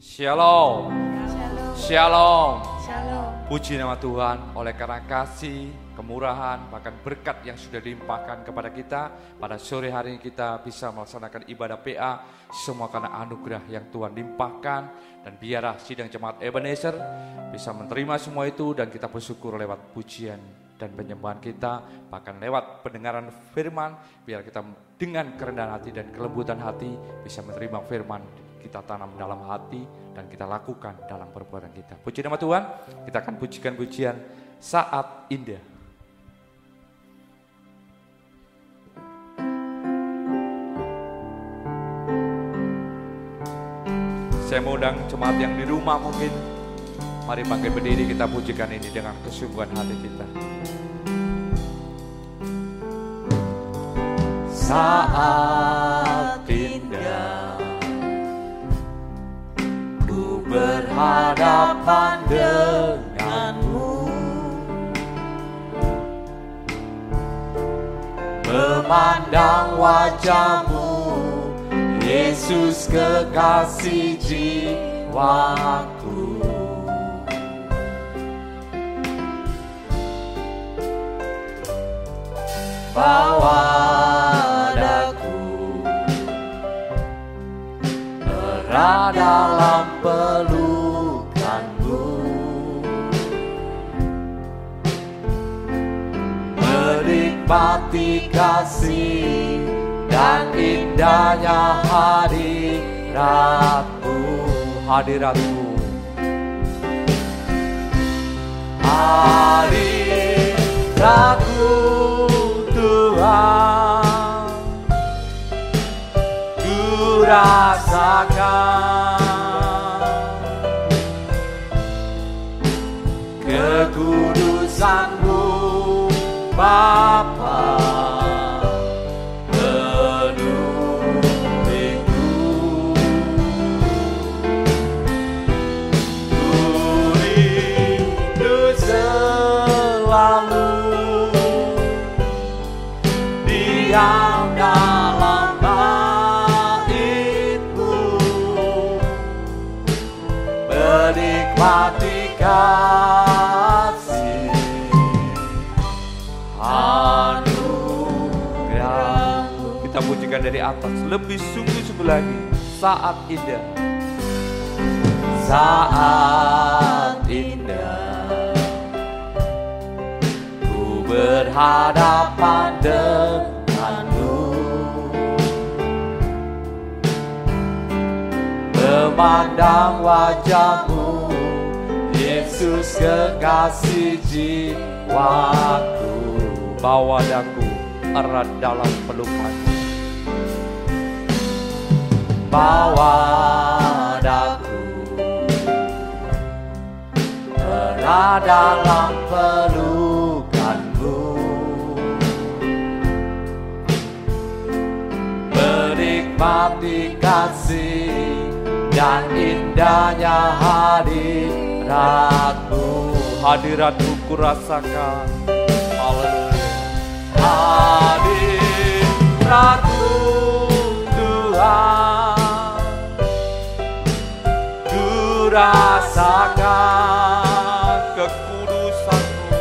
Shalom. Shalom. Shalom. Shalom. Puji nama Tuhan, oleh karena kasih, kemurahan, bahkan berkat yang sudah dilimpahkan kepada kita. Pada sore hari ini kita bisa melaksanakan ibadah PA, semua karena anugerah yang Tuhan limpahkan. Dan biarlah sidang jemaat Ebenezer bisa menerima semua itu, dan kita bersyukur lewat pujian dan penyembahan kita, bahkan lewat pendengaran firman. Biar kita dengan kerendahan hati dan kelembutan hati bisa menerima firman, kita tanam dalam hati dan kita lakukan dalam perbuatan kita. Puji nama Tuhan, kita akan pujikan pujian Saat Indah. Saya mau undang jemaat yang di rumah mungkin, mari bangkit berdiri, kita pujikan ini dengan kesungguhan hati kita. Saat indah ku berhadapan denganmu, memandang wajahmu, Yesus kekasih jiwaku. Bawa daku erat dalam pelukanmu, menikmati kasih dan indahnya hadiratmu. Hadiratmu, hadiratmu Tuhan, ku rasakan kekudusan-Mu Bapa. Diam dalam bait-Mu, menikmati kasih anugerah-Mu. Kita pujikan dari atas, lebih sungguh-sungguh lagi. Saat indah, saat indah, ku berhadapan denganmu, memandang wajahmu, Yesus kekasih jiwaku. Bawa daku erat dalam pelukanmu, bawa daku erat dalam pelukanmu, menikmati kasih dan indahnya hadirat-Mu. Hadirat-Mu ku rasakan. Haleluya. Hadirat-Mu Tuhan, ku rasakan kekudusan-Mu,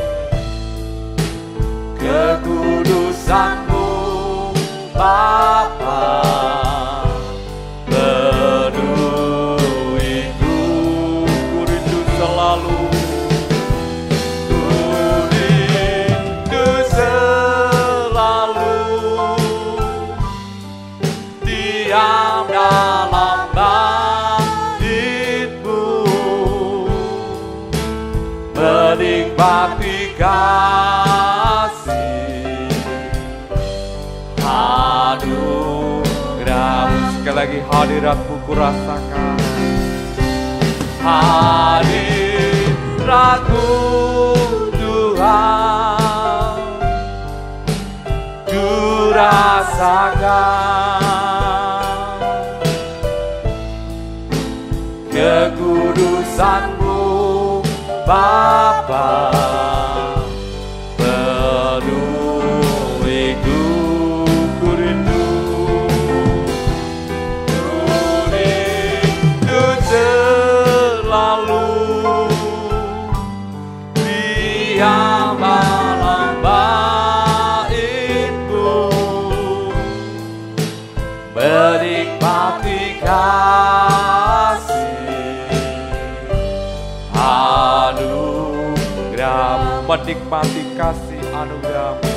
kekudusan-Mu Bapa. Menikmati kasih anugerah-Mu. Sekali lagi, hadirat-Mu ku rasakan. Hadirat-Mu Tuhan, ku rasakan kekudusan-Mu Bapa. Penuhiku, ku rindu, ku rindu menikmati kasih anugerah-Mu,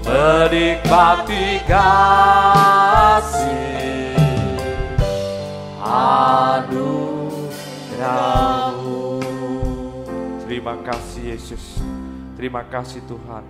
menikmati kasih anugerah-Mu. Terima kasih Yesus, terima kasih Tuhan.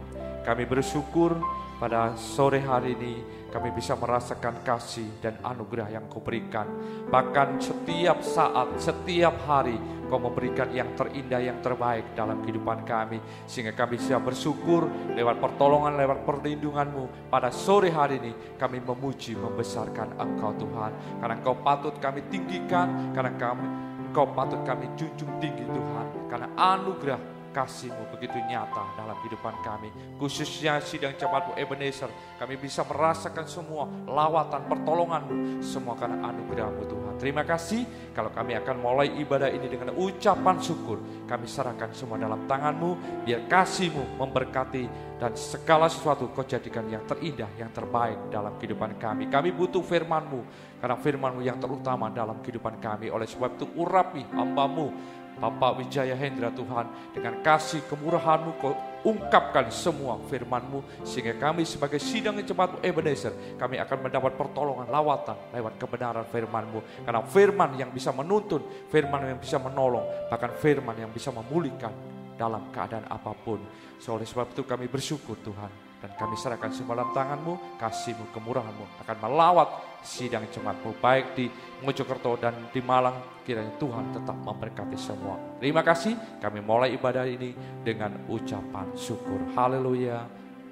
Kami bersyukur pada sore hari ini kami bisa merasakan kasih dan anugerah yang Kau berikan. Bahkan setiap saat, setiap hari Kau memberikan yang terindah, yang terbaik dalam kehidupan kami. Sehingga kami bisa bersyukur lewat pertolongan, lewat perlindungan-Mu. Pada sore hari ini kami memuji, membesarkan Engkau Tuhan. Karena Engkau patut kami tinggikan, karena Engkau patut kami junjung tinggi Tuhan. Karena anugerah kasih-Mu begitu nyata dalam kehidupan kami. Khususnya sidang jemaat-Mu Ebenezer, kami bisa merasakan semua lawatan pertolongan-Mu, semua karena anugerah-Mu Tuhan. Terima kasih. Kalau kami akan mulai ibadah ini dengan ucapan syukur, kami serahkan semua dalam tangan-Mu. Biar kasih-Mu memberkati dan segala sesuatu Kau jadikan yang terindah, yang terbaik dalam kehidupan kami. Kami butuh firman-Mu, karena firman-Mu yang terutama dalam kehidupan kami. Oleh sebab itu urapi hamba-Mu Bapak Wijaya Hendra Tuhan, dengan kasih kemurahan-Mu Kau ungkapkan semua firman-Mu, sehingga kami sebagai sidang jemaat Ebenezer, kami akan mendapat pertolongan lawatan lewat kebenaran firman-Mu. Karena firman yang bisa menuntun, firman yang bisa menolong, bahkan firman yang bisa memulihkan dalam keadaan apapun. Oleh sebab itu kami bersyukur Tuhan, dan kami serahkan semua dalam tangan-Mu. Kasih-Mu, kemurahan-Mu akan melawat sidang jemaat-Mu baik di Mojokerto dan di Malang. Kiranya Tuhan tetap memberkati semua. Terima kasih. Kami mulai ibadah ini dengan ucapan syukur. Haleluya.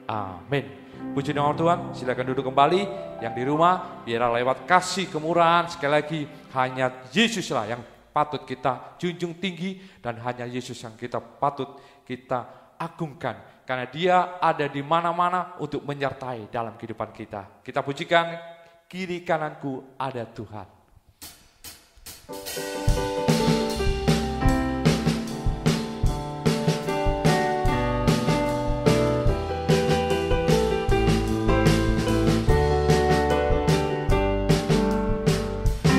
Amin. Puji nama Tuhan. Silakan duduk kembali. Yang di rumah, biarlah lewat kasih kemurahan, sekali lagi hanya Yesuslah yang patut kita junjung tinggi, dan hanya Yesus yang kita patut kita agungkan, karena Dia ada di mana-mana untuk menyertai dalam kehidupan kita. Kita pujikan, kiri kananku ada Tuhan.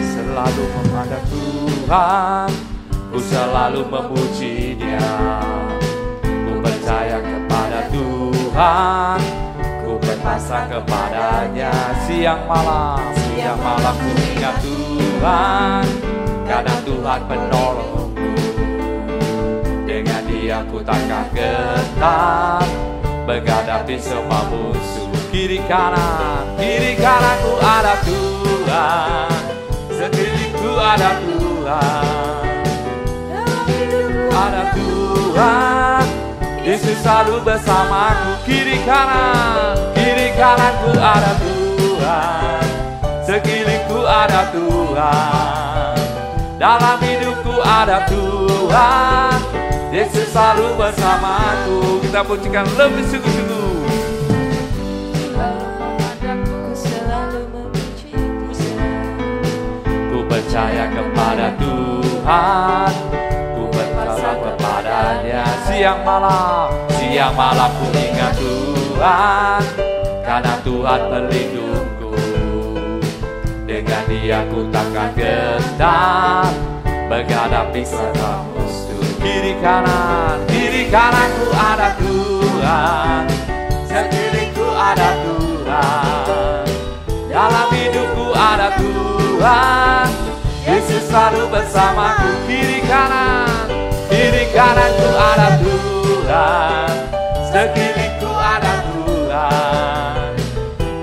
Selalu menghadap Tuhan, ku selalu memuji Dia. Ku percaya kepada Tuhan, ku berpasrah kepadanya. Siang malam ku ingat Tuhan, karena Tuhan penolongku. Dengan Dia ku takkan gentar menghadapi semua musuh. Kiri kananku ada Tuhan, sekelilingku ada Tuhan, ada Tuhan. Yesus selalu bersamaku. Kiri kananku ada Tuhan, sekelilingku ada Tuhan, dalam hidupku ada Tuhan. Yesus selalu bersamaku. Kita pujikan lebih sungguh-sungguh. Ku percaya kepada Tuhan, ku berpasrah kepadanya. Siang malam ku ingat Tuhan, karena Tuhan pelindungku. Dengan Dia ku takkan gentar menghadapi segala musuh. Kiri kananku ada Tuhan, sekelilingku ada Tuhan, dalam hidupku ada Tuhan. Yesus selalu bersamaku. Kiri kananku ada Tuhan, sekelilingku ada Tuhan,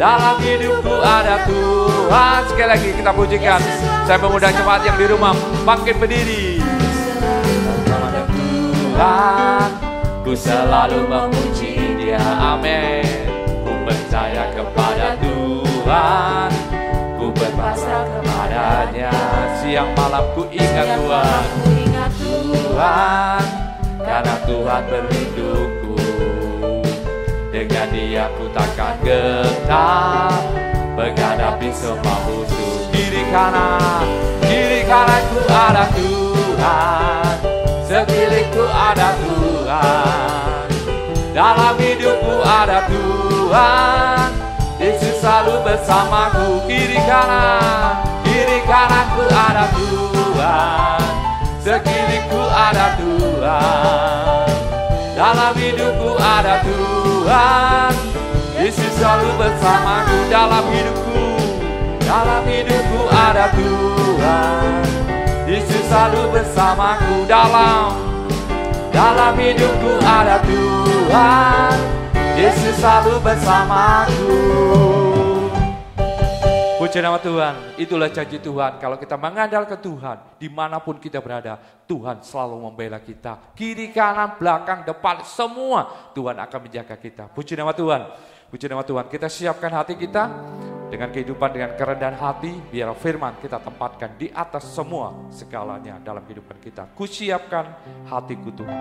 dalam hidupku ada Tuhan. Sekali lagi kita pujikan. Saya mengundang jemaat yang di rumah bangkit berdiri. Kepada Tuhan, ku selalu memuji Dia. Amin. Ku percaya kepada Tuhan, ku berpasrah kepadanya. Siang malam ku ingat Tuhan, karena Tuhan berlindungku. Dengan Dia ku takkan gentar menghadapi semua musuh. Kiri kananku ada Tuhan, sekelilingku ada Tuhan, dalam hidupku ada Tuhan. Yesus selalu bersamaku. Kiri kananku ada Tuhan, sekelilingku ada Tuhan, Tuhan. Yesus selalu bersamaku dalam hidupku. Dalam hidupku ada Tuhan. Yesus selalu bersamaku dalam hidupku ada Tuhan. Yesus selalu bersamaku. Puji nama Tuhan. Itulah janji Tuhan. Kalau kita mengandalkan Tuhan, dimanapun kita berada, Tuhan selalu membela kita. Kiri, kanan, belakang, depan, semua Tuhan akan menjaga kita. Puji nama Tuhan. Puji nama Tuhan. Kita siapkan hati kita dengan kehidupan, dengan kerendahan hati. Biar firman kita tempatkan di atas semua segalanya dalam kehidupan kita. Kusiapkan hatiku Tuhan.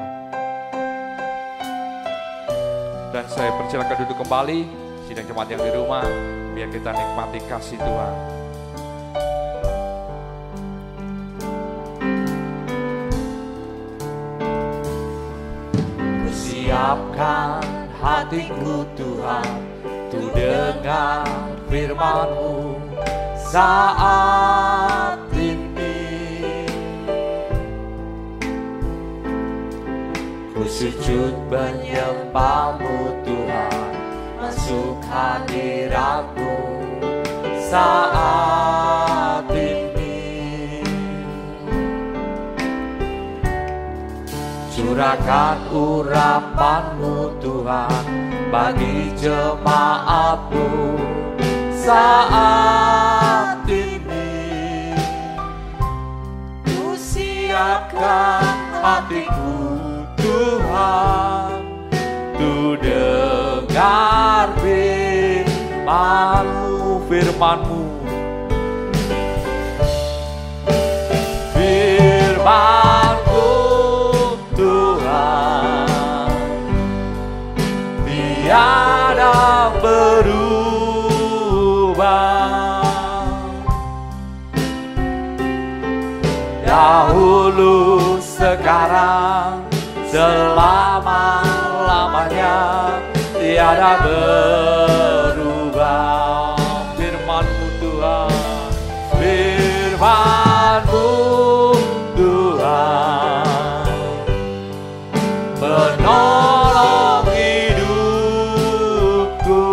Dan saya persilakan duduk kembali. Sidang jemaat yang di rumah, biar kita nikmati kasih Tuhan. Kusiapkan hatiku Tuhan, untuk dengar firman-Mu saat ini. Ku sujud menyembah-Mu Tuhan, masuk hadirat-Mu saat ini. Curahkan urapan-Mu Tuhan bagi jemaat-Mu saat ini. Ku siapkan hatiku Tuhan, tu dengar firman-Mu, firman-Mu, firman-Mu Tuhan, tiada berubah. Dahulu, sekarang, selama-lamanya tiada berubah. Firman-Mu Tuhan, firman-Mu Tuhan, menolong hidupku.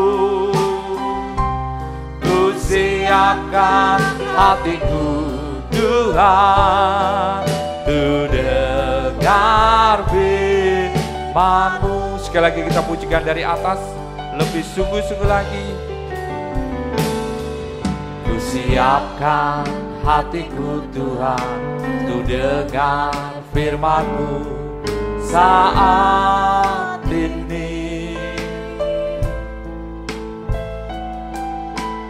Ku siapkan hatiku Tuhan, tu dengar firman-Mu. Sekali lagi kita pujikan dari atas, lebih sungguh-sungguh lagi. Ku siapkan hatiku Tuhan, tu dengar firman-Mu saat ini.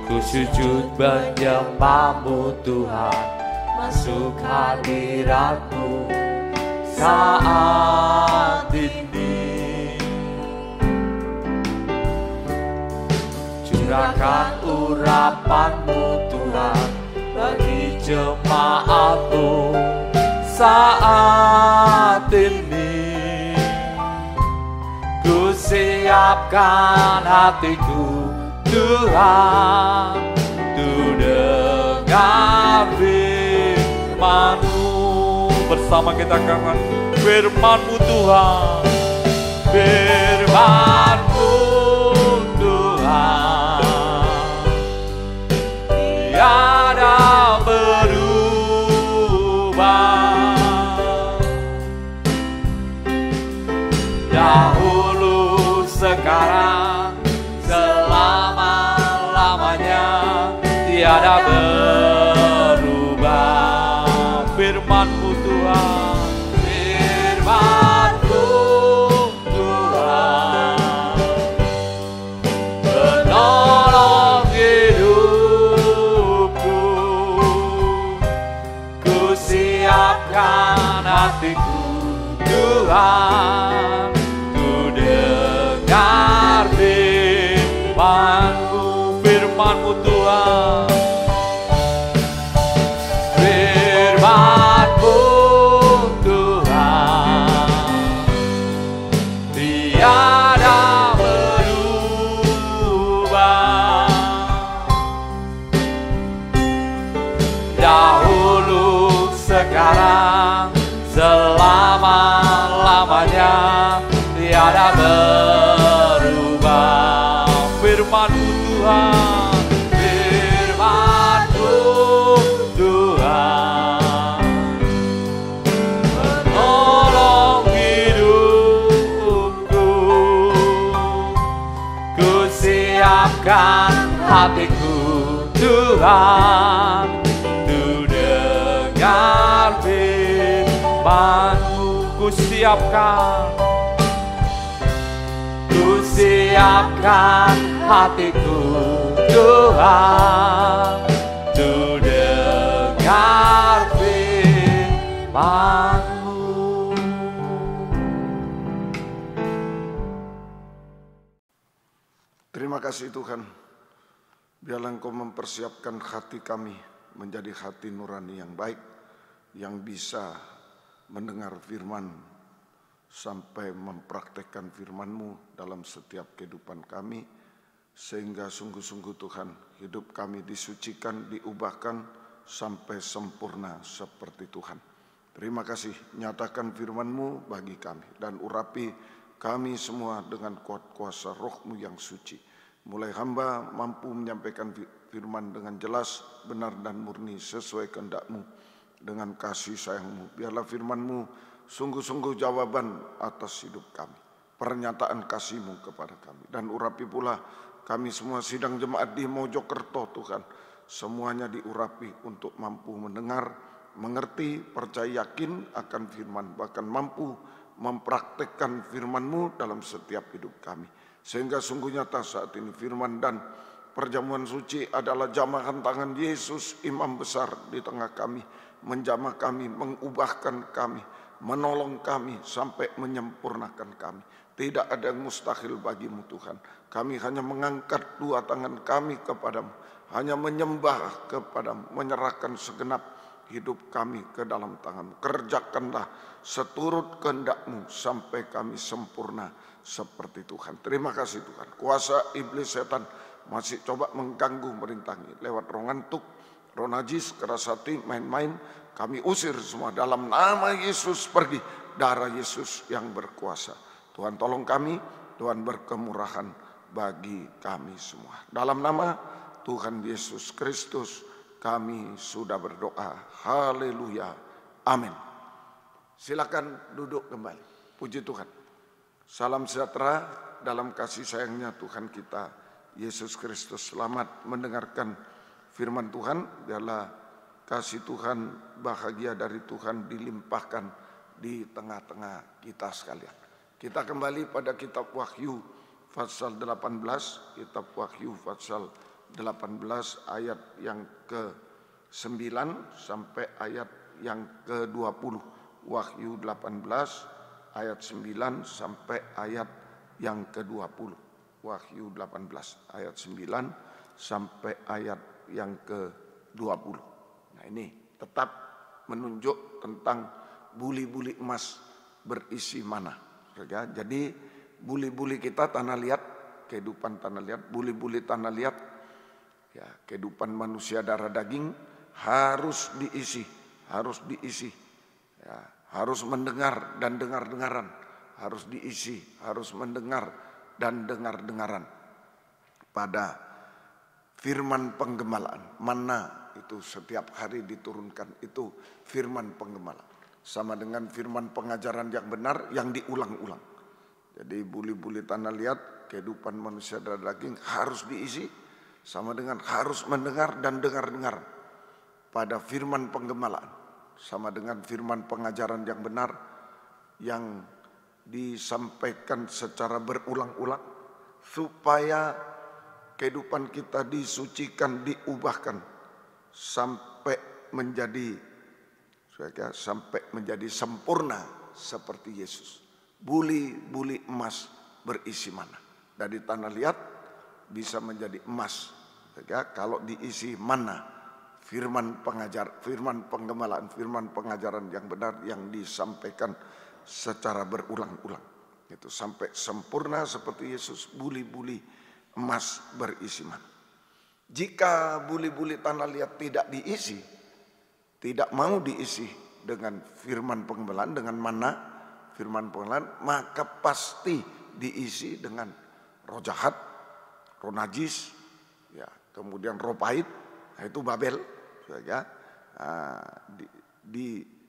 Ku sujud menyembah-Mu Tuhan, masuk hadirat-Mu saat ini. Curahkan urapan-Mu Tuhan bagi jemaat-Mu saat ini. Ku siapkan hatiku Tuhan, tu dengar firman-Mu. Bersama kita akan firman-Mu Tuhan, firman-Mu Tuhan, tiada berubah. Dahulu, sekarang, selama-lamanya tiada berubah. Firman-Mu Tuhan, firman-Mu Tuhan, menolong hidupku. Ku siapkan hatiku Tuhan, tu dengar firman-Mu, firman-Mu Tuhan, firman-Mu Tuhan, tiada berubah. Dahulu, sekarang, selama-lamanya tiada berubah. Tuhan, ku dengar firman-Mu. Ku siapkan hatiku Tuhan, ku dengar firman-Mu. Terima kasih Tuhan, biarlah Engkau mempersiapkan hati kami menjadi hati nurani yang baik, yang bisa mendengar firman sampai mempraktekkan firman-Mu dalam setiap kehidupan kami, sehingga sungguh-sungguh Tuhan hidup kami disucikan, diubahkan sampai sempurna seperti Tuhan. Terima kasih, nyatakan firman-Mu bagi kami dan urapi kami semua dengan kuat kuasa Roh-Mu yang suci. Mulai hamba mampu menyampaikan firman dengan jelas, benar dan murni sesuai kehendak-Mu dengan kasih sayang-Mu. Biarlah firman-Mu sungguh-sungguh jawaban atas hidup kami, pernyataan kasih-Mu kepada kami. Dan urapi pula kami semua sidang jemaat di Mojokerto Tuhan, semuanya diurapi untuk mampu mendengar, mengerti, percaya, yakin akan firman, bahkan mampu mempraktekkan firman-Mu dalam setiap hidup kami. Sehingga sungguh nyata saat ini firman dan perjamuan suci adalah jamahan tangan Yesus, imam besar di tengah kami, menjamah kami, mengubahkan kami, menolong kami sampai menyempurnakan kami. Tidak ada yang mustahil bagi-Mu Tuhan. Kami hanya mengangkat dua tangan kami kepadamu, hanya menyembah kepadamu, menyerahkan segenap hidup kami ke dalam tangan-Mu. Kerjakanlah seturut kehendak-Mu sampai kami sempurna seperti Tuhan. Terima kasih Tuhan. Kuasa iblis setan masih coba mengganggu, merintangi lewat roh ngantuk, roh najis, keras hati, main-main. Kami usir semua dalam nama Yesus, pergi. Darah Yesus yang berkuasa. Tuhan tolong kami, Tuhan berkemurahan bagi kami semua. Dalam nama Tuhan Yesus Kristus kami sudah berdoa. Haleluya. Amin. Silakan duduk kembali. Puji Tuhan. Salam sejahtera dalam kasih sayangnya Tuhan kita Yesus Kristus. Selamat mendengarkan firman Tuhan. Biarlah kasih Tuhan, bahagia dari Tuhan dilimpahkan di tengah-tengah kita sekalian. Kita kembali pada kitab Wahyu pasal 18. Kitab Wahyu pasal 18 ayat yang ke-9 sampai ayat yang ke-20. Wahyu 18 ayat 9 sampai ayat yang ke-20. Wahyu 18 ayat 9 sampai ayat yang ke-20. Nah ini tetap menunjuk tentang buli-buli emas berisi mana. Jadi buli-buli kita tanah liat, kehidupan tanah liat, buli-buli tanah liat, ya, kehidupan manusia darah daging harus diisi, ya, harus mendengar dan dengar-dengaran, harus diisi, harus mendengar dan dengar-dengaran pada firman penggemalaan. Mana itu setiap hari diturunkan, itu firman penggemalaan. Sama dengan firman pengajaran yang benar yang diulang-ulang. Jadi buli-buli tanah liat, kehidupan manusia darah daging harus diisi, sama dengan harus mendengar dan dengar-dengar pada firman penggemalaan. Sama dengan firman pengajaran yang benar yang disampaikan secara berulang-ulang supaya kehidupan kita disucikan, diubahkan sampai menjadi sempurna seperti Yesus. Buli-buli emas berisi mana. Dari tanah liat bisa menjadi emas. Ya, kalau diisi mana? Firman penggemalaan, firman pengajaran yang benar yang disampaikan secara berulang-ulang. Itu sampai sempurna seperti Yesus, buli-buli emas berisi mana. Jika buli-buli tanah liat tidak diisi, tidak mau diisi dengan firman penggemalaan, dengan mana firman penggemalaan, maka pasti diisi dengan roh jahat, roh najis, ya, kemudian roh pahit, nah itu Babel, ya,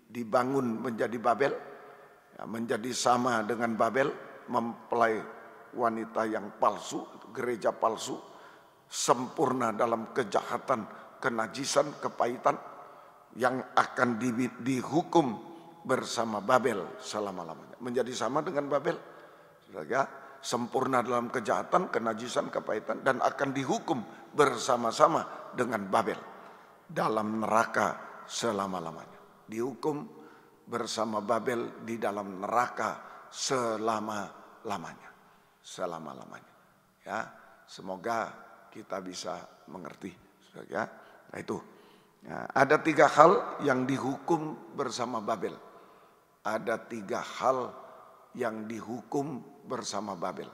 dibangun menjadi Babel, ya, menjadi sama dengan Babel, mempelai wanita yang palsu, gereja palsu, sempurna dalam kejahatan kenajisan, kepahitan yang akan dihukum bersama Babel selama-lamanya. Menjadi sama dengan Babel. Ya, sempurna dalam kejahatan, kenajisan, kepahitan, dan akan dihukum bersama-sama dengan Babel dalam neraka selama-lamanya. Dihukum bersama Babel di dalam neraka selama-lamanya. Selama-lamanya. Ya, semoga kita bisa mengerti. Ya, nah itu. Ya, ada 3 hal yang dihukum bersama Babel. Ada 3 hal yang dihukum bersama Babel.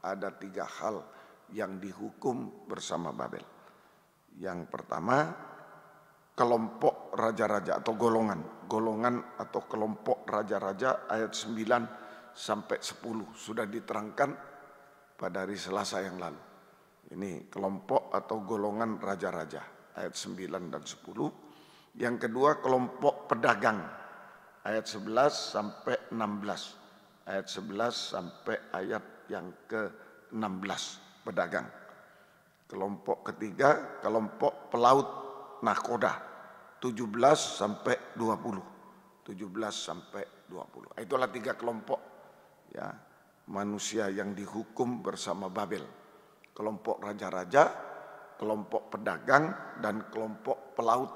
Ada 3 hal yang dihukum bersama Babel. Yang pertama, kelompok raja-raja atau golongan. Golongan atau kelompok raja-raja ayat 9 sampai 10 sudah diterangkan pada hari Selasa yang lalu. Ini kelompok atau golongan raja-raja ayat 9 dan 10. Yang kedua, kelompok pedagang ayat 11 sampai 16. Ayat 11 sampai ayat yang ke-16, pedagang. Kelompok ketiga, kelompok pelaut nahkoda 17 sampai 20. 17 sampai 20. Itulah 3 kelompok ya, manusia yang dihukum bersama Babel. Kelompok raja-raja, kelompok pedagang, dan kelompok pelaut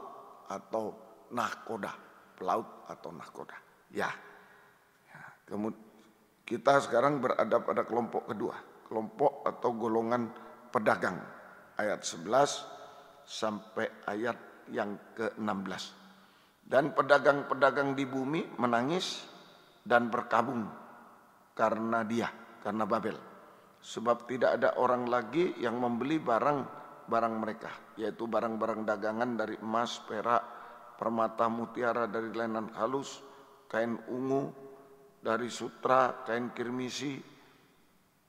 atau nahkoda. Pelaut atau nahkoda. Ya. Kemudian kita sekarang berada pada kelompok kedua. Kelompok atau golongan pedagang. Ayat 11 sampai ayat yang ke-16. Dan pedagang-pedagang di bumi menangis dan berkabung karena karena Babel. Sebab tidak ada orang lagi yang membeli barang-barang mereka, yaitu barang-barang dagangan dari emas, perak, permata, mutiara, dari lainan halus, kain ungu, dari sutra, kain kirmisi,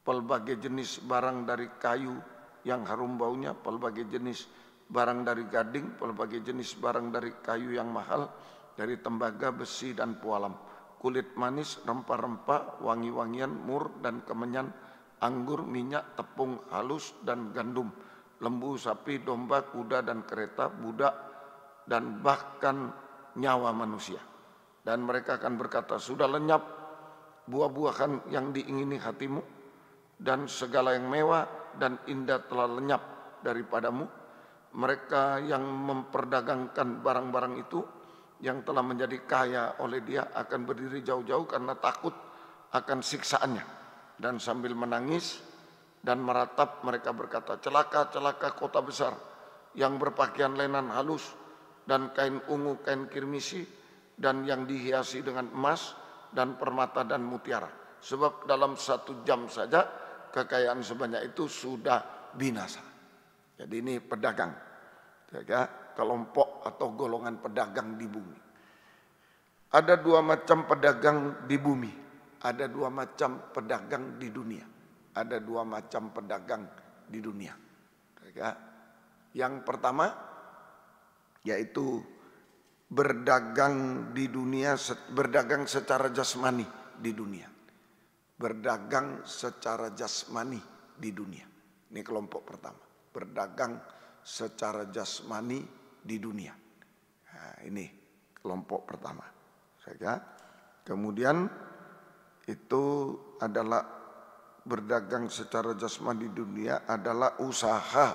pelbagai jenis barang dari kayu yang harum baunya, pelbagai jenis barang dari gading, pelbagai jenis barang dari kayu yang mahal, dari tembaga, besi, dan pualam, kulit manis, rempah-rempah, wangi-wangian, mur, dan kemenyan, anggur, minyak, tepung halus, dan gandum, lembu, sapi, domba, kuda, dan kereta, budak, dan bahkan nyawa manusia. Dan mereka akan berkata, sudah lenyap buah-buahan yang diingini hatimu, dan segala yang mewah dan indah telah lenyap daripadamu. Mereka yang memperdagangkan barang-barang itu, yang telah menjadi kaya oleh dia, akan berdiri jauh-jauh karena takut akan siksaannya. Dan sambil menangis dan meratap mereka berkata, celaka, celaka kota besar yang berpakaian lenan halus dan kain ungu, kain kirmisi, dan yang dihiasi dengan emas dan permata dan mutiara. Sebab dalam 1 jam saja kekayaan sebanyak itu sudah binasa. Jadi ini pedagang, ya, kelompok atau golongan pedagang di bumi. Ada 2 macam pedagang di bumi. Ada 2 macam pedagang di dunia. Ada 2 macam pedagang di dunia. Ya. Yang pertama yaitu berdagang di dunia, berdagang secara jasmani di dunia. Berdagang secara jasmani di dunia. Ini kelompok pertama. Berdagang secara jasmani di dunia. Nah, ini kelompok pertama. Kemudian itu adalah berdagang secara jasmani di dunia adalah usaha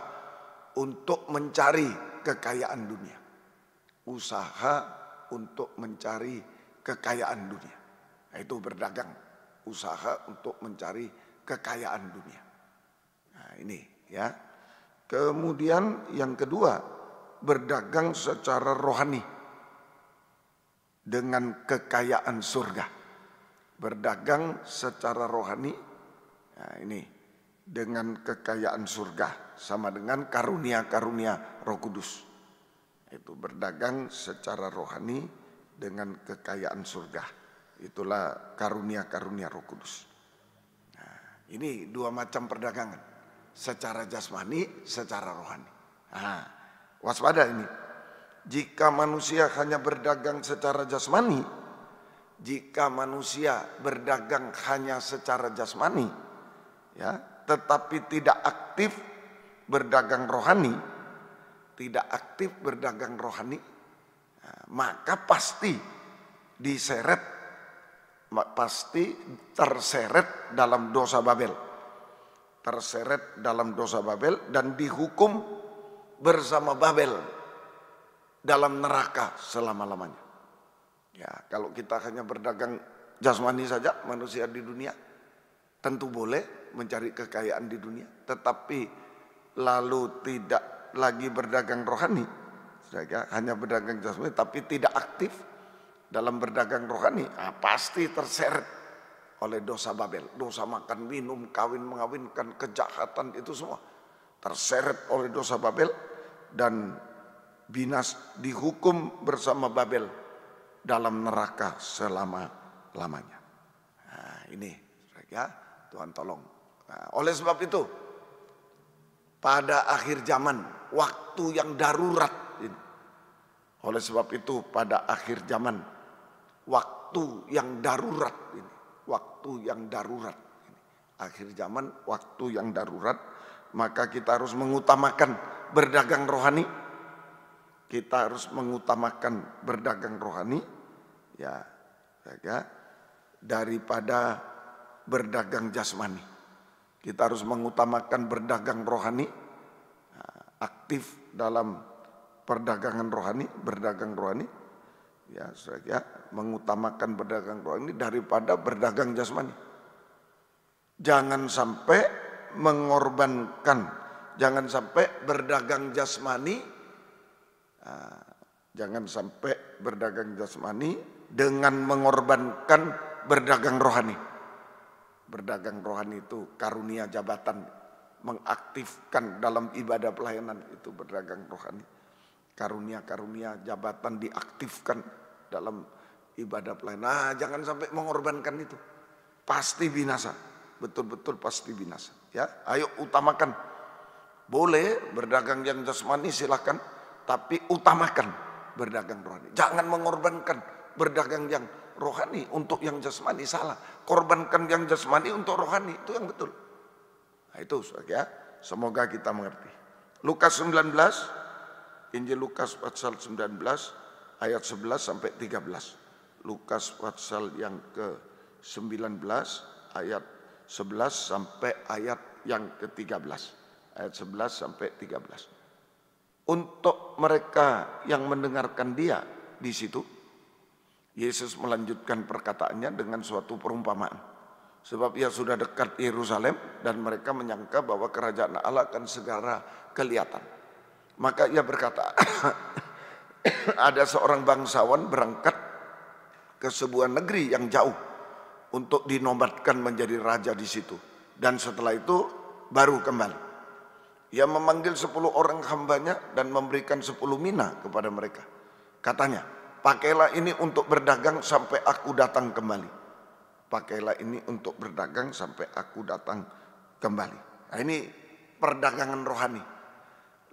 untuk mencari kekayaan dunia. Usaha untuk mencari kekayaan dunia. Nah, itu berdagang. Usaha untuk mencari kekayaan dunia. Nah, ini ya. Kemudian yang kedua, berdagang secara rohani dengan kekayaan surga. Berdagang secara rohani, nah ini dengan kekayaan surga, sama dengan karunia-karunia Roh Kudus. Itu berdagang secara rohani dengan kekayaan surga. Itulah karunia-karunia Roh Kudus. Nah, ini 2 macam perdagangan, secara jasmani, secara rohani. Nah, waspada ini. Jika manusia hanya berdagang secara jasmani, jika manusia berdagang hanya secara jasmani, ya, tetapi tidak aktif berdagang rohani, tidak aktif berdagang rohani, maka pasti diseret, pasti terseret dalam dosa Babel. Terseret dalam dosa Babel dan dihukum bersama Babel dalam neraka selama-lamanya. Ya, kalau kita hanya berdagang jasmani saja, manusia di dunia tentu boleh mencari kekayaan di dunia, tetapi lalu tidak lagi berdagang rohani, hanya berdagang jasmani tapi tidak aktif dalam berdagang rohani, pasti terseret oleh dosa Babel. Dosa makan, minum, kawin, mengawinkan, kejahatan, itu semua terseret oleh dosa Babel dan dihukum bersama Babel dalam neraka selama-lamanya. Nah, ini ya, Tuhan tolong. Nah, oleh sebab itu, pada akhir zaman, waktu yang darurat ini. Oleh sebab itu, pada akhir zaman, waktu yang darurat ini. Waktu yang darurat ini. Akhir zaman, waktu yang darurat, maka kita harus mengutamakan berdagang rohani. Kita harus mengutamakan berdagang rohani, ya, daripada berdagang jasmani. Kita harus mengutamakan berdagang rohani, aktif dalam perdagangan rohani, berdagang rohani, ya, mengutamakan berdagang rohani daripada berdagang jasmani. Jangan sampai mengorbankan, jangan sampai berdagang jasmani. Jangan sampai berdagang jasmani dengan mengorbankan berdagang rohani. Berdagang rohani itu karunia jabatan, mengaktifkan dalam ibadah pelayanan, itu berdagang rohani. Karunia-karunia jabatan diaktifkan dalam ibadah pelayanan. Jangan sampai mengorbankan itu. Pasti binasa. Betul-betul pasti binasa. Ya, ayo utamakan. Boleh berdagang yang jasmani silakan, tapi utamakan berdagang rohani. Jangan mengorbankan berdagang yang rohani untuk yang jasmani, salah. Korbankan yang jasmani untuk rohani, itu yang betul. Nah, itu ya, semoga kita mengerti. Lukas 19, Injil Lukas pasal 19 ayat 11 sampai 13. Lukas pasal yang ke-19 ayat 11 sampai ayat yang ke-13. Ayat 11 sampai 13. Untuk mereka yang mendengarkan dia di situ, Yesus melanjutkan perkataannya dengan suatu perumpamaan. Sebab ia sudah dekat Yerusalem dan mereka menyangka bahwa kerajaan Allah akan segera kelihatan. Maka ia berkata, ada seorang bangsawan berangkat ke sebuah negeri yang jauh untuk dinobatkan menjadi raja di situ. Dan setelah itu baru kembali. Ia memanggil 10 orang hambanya dan memberikan 10 mina kepada mereka. Katanya, pakailah ini untuk berdagang sampai aku datang kembali. Pakailah ini untuk berdagang sampai aku datang kembali. Nah, ini perdagangan rohani.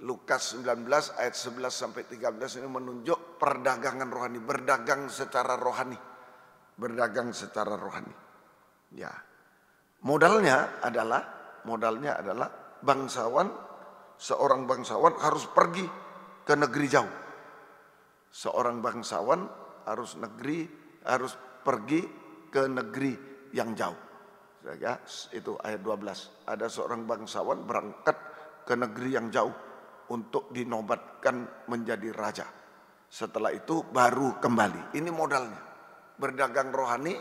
Lukas 19 ayat 11 sampai 13 ini menunjuk perdagangan rohani. Berdagang secara rohani. Berdagang secara rohani. Ya. Modalnya adalah seorang bangsawan harus pergi ke negeri jauh. Seorang bangsawan harus pergi ke negeri yang jauh. Ya, itu ayat 12. Ada seorang bangsawan berangkat ke negeri yang jauh untuk dinobatkan menjadi raja. Setelah itu baru kembali. Ini modalnya. Berdagang rohani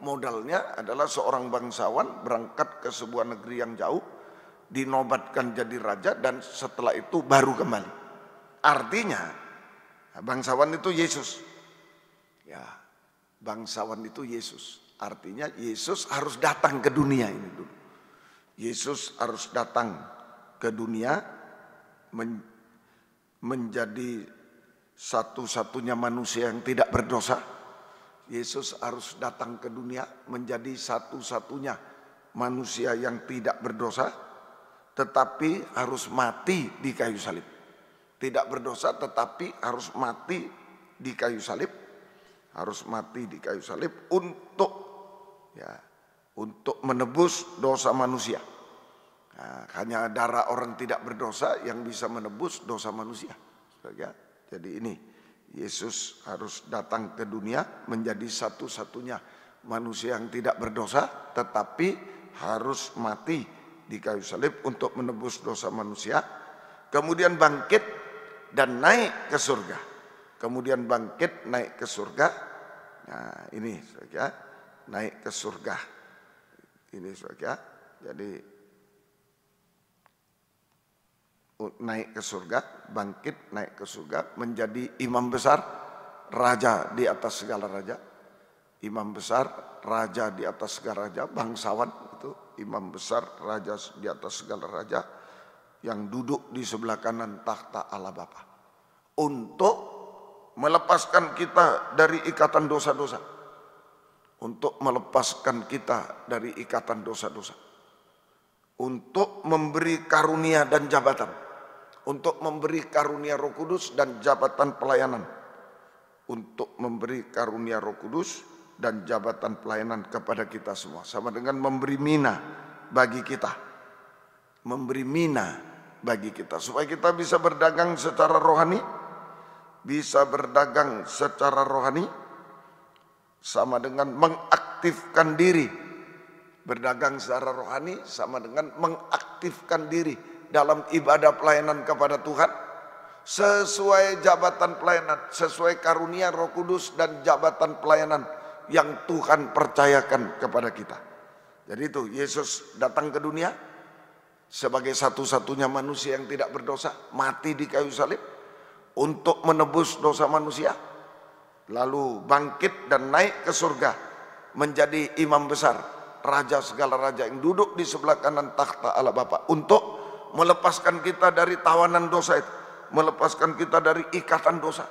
modalnya adalah seorang bangsawan berangkat ke sebuah negeri yang jauh, dinobatkan jadi raja dan setelah itu baru kembali. Artinya bangsawan itu Yesus. Ya, bangsawan itu Yesus. Artinya Yesus harus datang ke dunia ini dulu. Yesus harus datang ke dunia menjadi satu-satunya manusia yang tidak berdosa. Yesus harus datang ke dunia menjadi satu-satunya manusia yang tidak berdosa, tetapi harus mati di kayu salib. Tidak berdosa tetapi harus mati di kayu salib. Harus mati di kayu salib untuk menebus dosa manusia. Nah, hanya darah orang tidak berdosa yang bisa menebus dosa manusia. Jadi ini Yesus harus datang ke dunia menjadi satu-satunya manusia yang tidak berdosa, tetapi harus mati di kayu salib untuk menebus dosa manusia. Kemudian bangkit dan naik ke surga. Kemudian bangkit naik ke surga. Nah ini saudara, naik ke surga. Ini saudara, jadi naik ke surga, bangkit naik ke surga, menjadi imam besar, raja di atas segala raja. Imam besar, raja di atas segala raja, bangsawan itu imam besar, raja di atas segala raja, yang duduk di sebelah kanan takhta Allah Bapa, untuk melepaskan kita dari ikatan dosa-dosa, untuk melepaskan kita dari ikatan dosa-dosa, untuk memberi karunia dan jabatan, untuk memberi karunia Roh Kudus dan jabatan pelayanan, untuk memberi karunia Roh Kudus dan jabatan pelayanan kepada kita semua, sama dengan memberi mina bagi kita, memberi mina bagi kita, supaya kita bisa berdagang secara rohani, bisa berdagang secara rohani, sama dengan mengaktifkan diri. Berdagang secara rohani sama dengan mengaktifkan diri dalam ibadah pelayanan kepada Tuhan, sesuai jabatan pelayanan, sesuai karunia Roh Kudus dan jabatan pelayanan yang Tuhan percayakan kepada kita. Jadi itu Yesus datang ke dunia sebagai satu-satunya manusia yang tidak berdosa, mati di kayu salib untuk menebus dosa manusia, lalu bangkit dan naik ke surga menjadi imam besar, raja segala raja yang duduk di sebelah kanan takhta Allah Bapa, untuk melepaskan kita dari tawanan dosa itu, melepaskan kita dari ikatan dosa,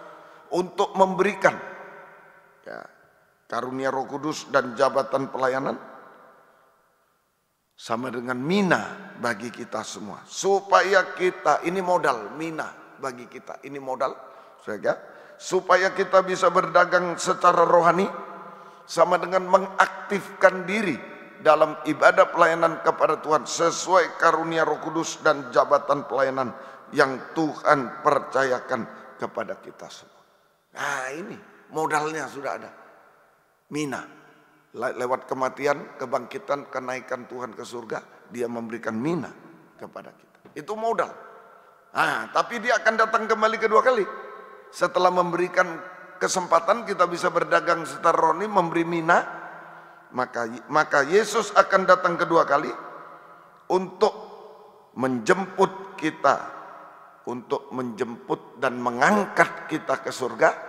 untuk memberikan karunia Roh Kudus dan jabatan pelayanan, sama dengan mina bagi kita semua, supaya kita, ini modal, mina bagi kita, ini modal, supaya kita bisa berdagang secara rohani, sama dengan mengaktifkan diri dalam ibadah pelayanan kepada Tuhan sesuai karunia Roh Kudus dan jabatan pelayanan yang Tuhan percayakan kepada kita semua. Nah ini modalnya sudah ada. Mina, lewat kematian, kebangkitan, kenaikan Tuhan ke surga, dia memberikan mina kepada kita. Itu modal. Nah, tapi dia akan datang kembali kedua kali. Setelah memberikan kesempatan kita bisa berdagang secara rohani, memberi mina, maka Yesus akan datang kedua kali untuk menjemput kita, untuk menjemput dan mengangkat kita ke surga,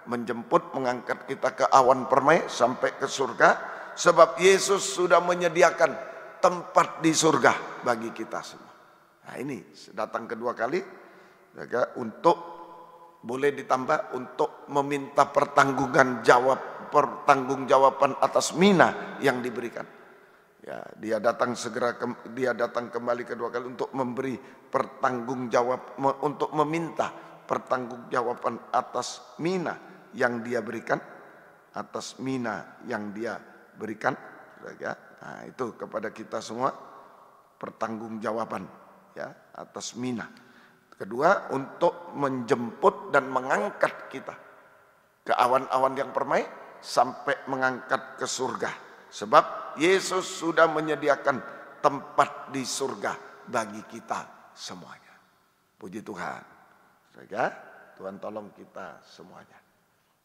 menjemput, mengangkat kita ke awan permai sampai ke surga, sebab Yesus sudah menyediakan tempat di surga bagi kita semua. Nah ini datang kedua kali, untuk boleh ditambah untuk meminta pertanggungjawaban atas mina yang diberikan. Ya, dia datang kembali kedua kali untuk memberi untuk meminta pertanggungjawaban atas mina yang dia berikan, atas mina yang dia berikan. Nah, itu kepada kita semua pertanggungjawaban ya atas mina. Kedua, untuk menjemput dan mengangkat kita ke awan-awan yang permai sampai mengangkat ke surga. Sebab Yesus sudah menyediakan tempat di surga bagi kita semuanya. Puji Tuhan. Tuhan tolong kita semuanya.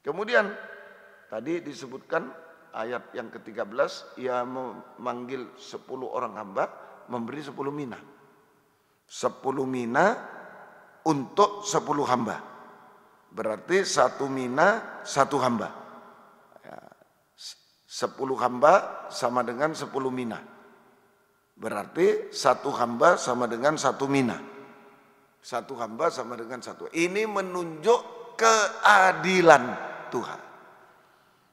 Kemudian tadi disebutkan ayat yang ke-13, ia memanggil 10 orang hamba, memberi 10 mina. 10 mina untuk 10 hamba. Berarti 1 mina 1 hamba. 10 hamba sama dengan 10 mina. Berarti 1 hamba sama dengan 1 mina. 1 hamba sama dengan 1. Ini menunjuk keadilan Tuhan.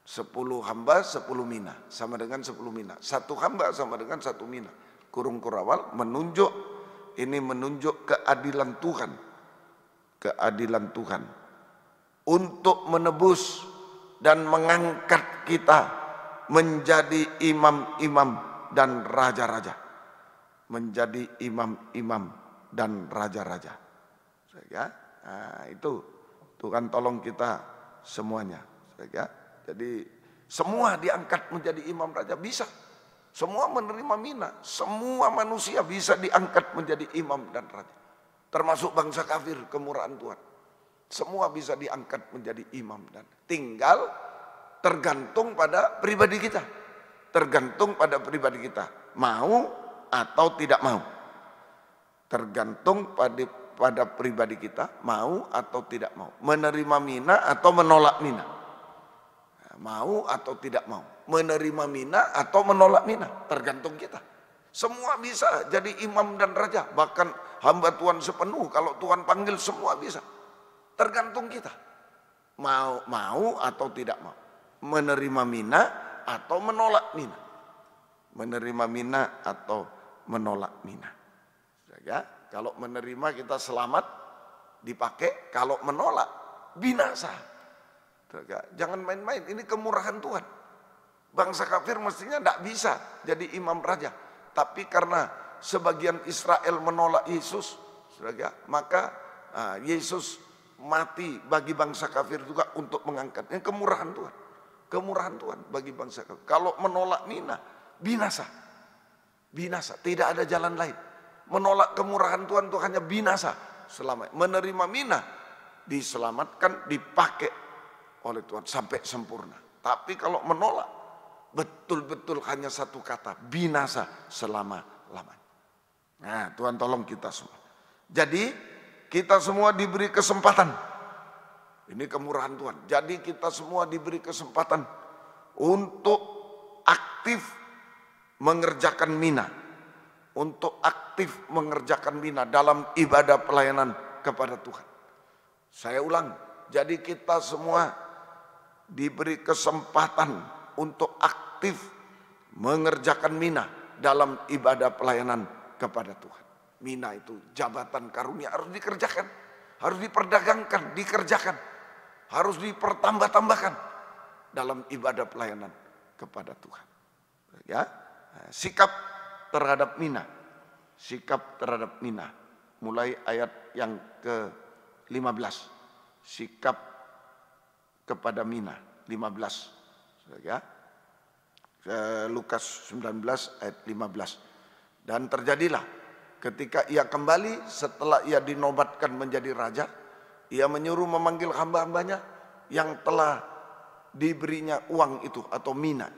10 hamba 10 mina sama dengan 10 mina. 1 hamba sama dengan 1 mina. Kurung kurawal menunjuk, ini menunjuk keadilan Tuhan. Keadilan Tuhan untuk menebus dan mengangkat kita menjadi imam-imam dan raja-raja. menjadi imam-imam dan raja-raja. Ya, nah, itu Tuhan tolong kita semuanya. Ya, jadi semua diangkat menjadi imam raja bisa. Semua menerima mina. Semua manusia bisa diangkat menjadi imam dan raja. Termasuk bangsa kafir, kemurahan Tuhan. Semua bisa diangkat menjadi imam dan tinggal tergantung pada pribadi kita. Tergantung pada pribadi kita. Mau atau tidak mau. Tergantung pada pribadi kita, mau atau tidak mau. Menerima mina atau menolak mina. Mau atau tidak mau. Menerima mina atau menolak mina. Tergantung kita. Semua bisa jadi imam dan raja. Bahkan hamba Tuhan sepenuh. Kalau Tuhan panggil semua bisa. Tergantung kita. Mau atau tidak mau. Menerima mina atau menolak mina. Menerima mina atau menolak mina. Ya, kalau menerima kita selamat, dipakai. Kalau menolak, binasa. Jangan main-main, ini kemurahan Tuhan. Bangsa kafir mestinya tidak bisa jadi imam raja. Tapi karena sebagian Israel menolak Yesus, maka Yesus mati bagi bangsa kafir juga untuk mengangkat. Ini kemurahan Tuhan. Kemurahan Tuhan bagi bangsa kafir. Kalau menolak mina, binasa. Binasa, tidak ada jalan lain. Menolak kemurahan Tuhan itu hanya binasa. Selama menerima mina, diselamatkan, dipakai oleh Tuhan sampai sempurna. Tapi kalau menolak, betul-betul hanya satu kata, binasa selama-lamanya. Nah, Tuhan tolong kita semua. Jadi kita semua diberi kesempatan. Ini kemurahan Tuhan. Jadi kita semua diberi kesempatan untuk aktif mengerjakan mina. Untuk aktif mengerjakan mina dalam ibadah pelayanan kepada Tuhan. Saya ulang, jadi kita semua diberi kesempatan untuk aktif mengerjakan mina dalam ibadah pelayanan kepada Tuhan. Mina itu jabatan karunia harus dikerjakan, harus diperdagangkan, dikerjakan, harus dipertambah-tambahkan dalam ibadah pelayanan kepada Tuhan. Ya, sikap terhadap mina, sikap terhadap mina, mulai ayat yang ke-15, sikap kepada mina, 15, ya. Lukas 19 ayat 15. Dan terjadilah ketika ia kembali setelah ia dinobatkan menjadi raja, ia menyuruh memanggil hamba-hambanya yang telah diberinya uang itu atau mina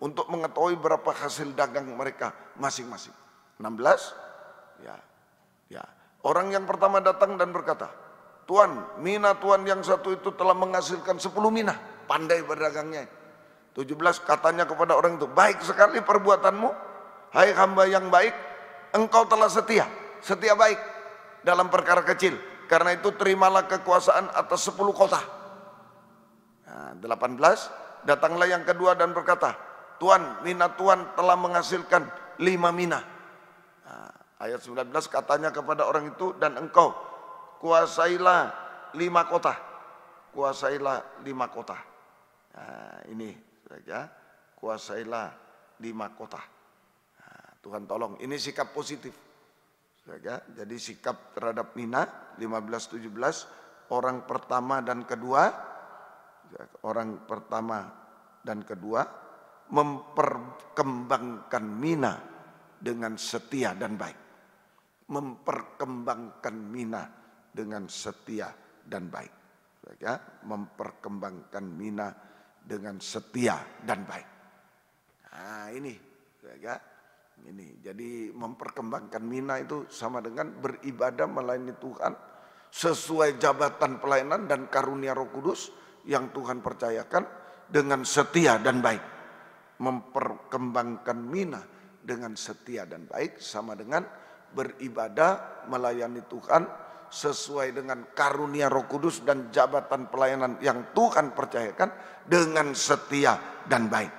untuk mengetahui berapa hasil dagang mereka masing-masing. 16, ya. Orang yang pertama datang dan berkata, Tuan, mina Tuan yang satu itu telah menghasilkan 10 mina. Pandai berdagangnya. 17 katanya kepada orang itu, baik sekali perbuatanmu, hai hamba yang baik, engkau telah setia baik dalam perkara kecil. Karena itu terimalah kekuasaan atas 10 kota. Nah, 18, datanglah yang kedua dan berkata, Tuan, mina Tuan telah menghasilkan 5 mina. Nah, ayat 19 katanya kepada orang itu, dan engkau kuasailah 5 kota. Kuasailah 5 kota. Nah, ini saja, kuasailah 5 kota. Nah, Tuhan tolong, ini sikap positif. Saja, jadi sikap terhadap mina 15-17, orang pertama dan kedua memperkembangkan mina dengan setia dan baik. Memperkembangkan mina dengan setia dan baik. Ya, memperkembangkan mina dengan setia dan baik. Nah, ini, ya, ini. Jadi memperkembangkan mina itu sama dengan beribadah melayani Tuhan sesuai jabatan pelayanan dan karunia Roh Kudus yang Tuhan percayakan dengan setia dan baik. Memperkembangkan mina dengan setia dan baik sama dengan beribadah melayani Tuhan sesuai dengan karunia Roh Kudus dan jabatan pelayanan yang Tuhan percayakan dengan setia dan baik.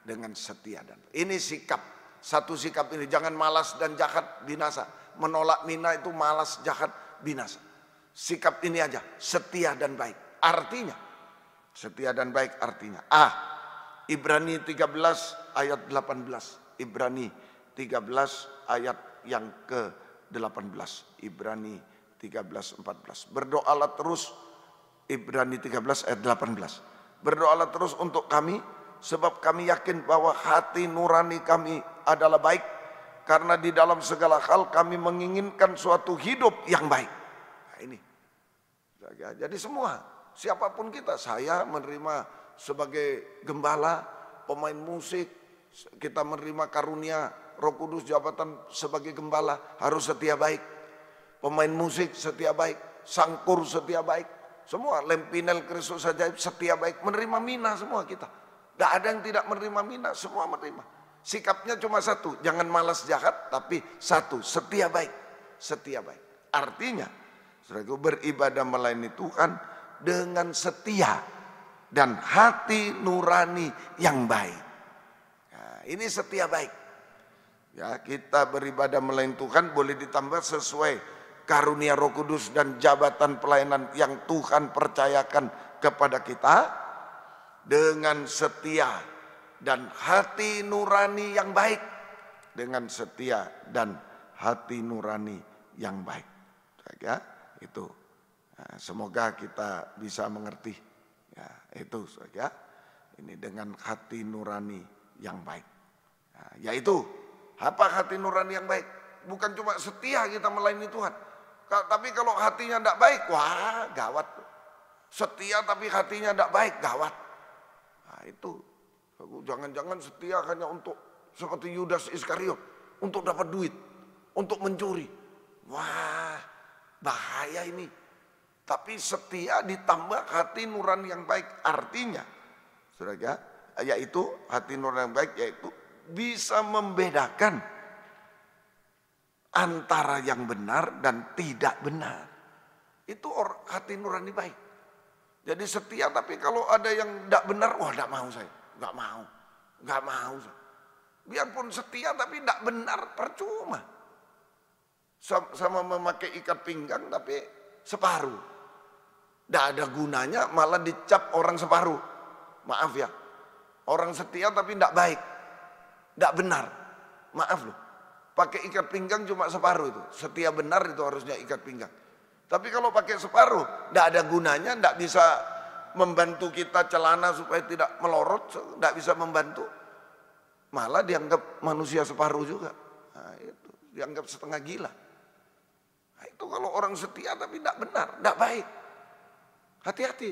Dengan setia dan baik. Ini sikap, satu sikap ini, jangan malas dan jahat binasa. Menolak mina itu malas, jahat, binasa. Sikap ini aja, setia dan baik. Artinya, setia dan baik artinya Ibrani 13 ayat 18. Ibrani 13 ayat yang ke-18. Ibrani 13:14. Berdoalah terus, Ibrani 13 ayat 18. Berdoalah terus untuk kami, sebab kami yakin bahwa hati nurani kami adalah baik, karena di dalam segala hal kami menginginkan suatu hidup yang baik. Nah, ini. Jadi semua, siapapun kita, saya menerima sebagai gembala, pemain musik, kita menerima karunia Roh Kudus jabatan sebagai gembala, harus setia baik. Pemain musik setia baik, sangkur setia baik, semua Lempinel Kristus saja setia baik, menerima mina semua kita. Tidak ada yang tidak menerima mina, semua menerima. Sikapnya cuma satu, jangan malas jahat, tapi satu, setia baik, setia baik. Artinya, saudaraku, beribadah melayani Tuhan dengan setia dan hati nurani yang baik. Nah, ini setia baik. Ya, kita beribadah melayani Tuhan boleh ditambah sesuai karunia Roh Kudus dan jabatan pelayanan yang Tuhan percayakan kepada kita dengan setia dan hati nurani yang baik. Dengan setia dan hati nurani yang baik. Ya, itu. Nah, semoga kita bisa mengerti. Ya, itu saja. Ini dengan hati nurani yang baik. Nah, yaitu apa hati nurani yang baik? Bukan cuma setia kita melayani Tuhan. Tapi kalau hatinya tidak baik, wah gawat. Setia tapi hatinya tidak baik, gawat. Nah itu. Jangan-jangan setia hanya untuk seperti Yudas Iskariot. Untuk dapat duit. Untuk mencuri. Wah bahaya ini. Tapi setia ditambah hati nurani yang baik. Artinya, saudara, yaitu hati nurani yang baik, yaitu bisa membedakan antara yang benar dan tidak benar. Itu hati nurani baik. Jadi setia, tapi kalau ada yang tidak benar, wah tidak mau saya. Tidak mau. Tidak mau saya. Biarpun setia tapi tidak benar, percuma. Sama memakai ikat pinggang tapi separuh. Tidak ada gunanya, malah dicap orang separuh. Maaf ya. Orang setia tapi tidak baik. Tidak benar. Maaf loh. Pakai ikat pinggang cuma separuh itu. Setia benar itu harusnya ikat pinggang. Tapi kalau pakai separuh, tidak ada gunanya, tidak bisa membantu kita celana supaya tidak melorot, tidak bisa membantu. Malah dianggap manusia separuh juga. Nah, itu dianggap setengah gila. Nah, itu kalau orang setia tapi tidak benar, tidak baik. Hati-hati.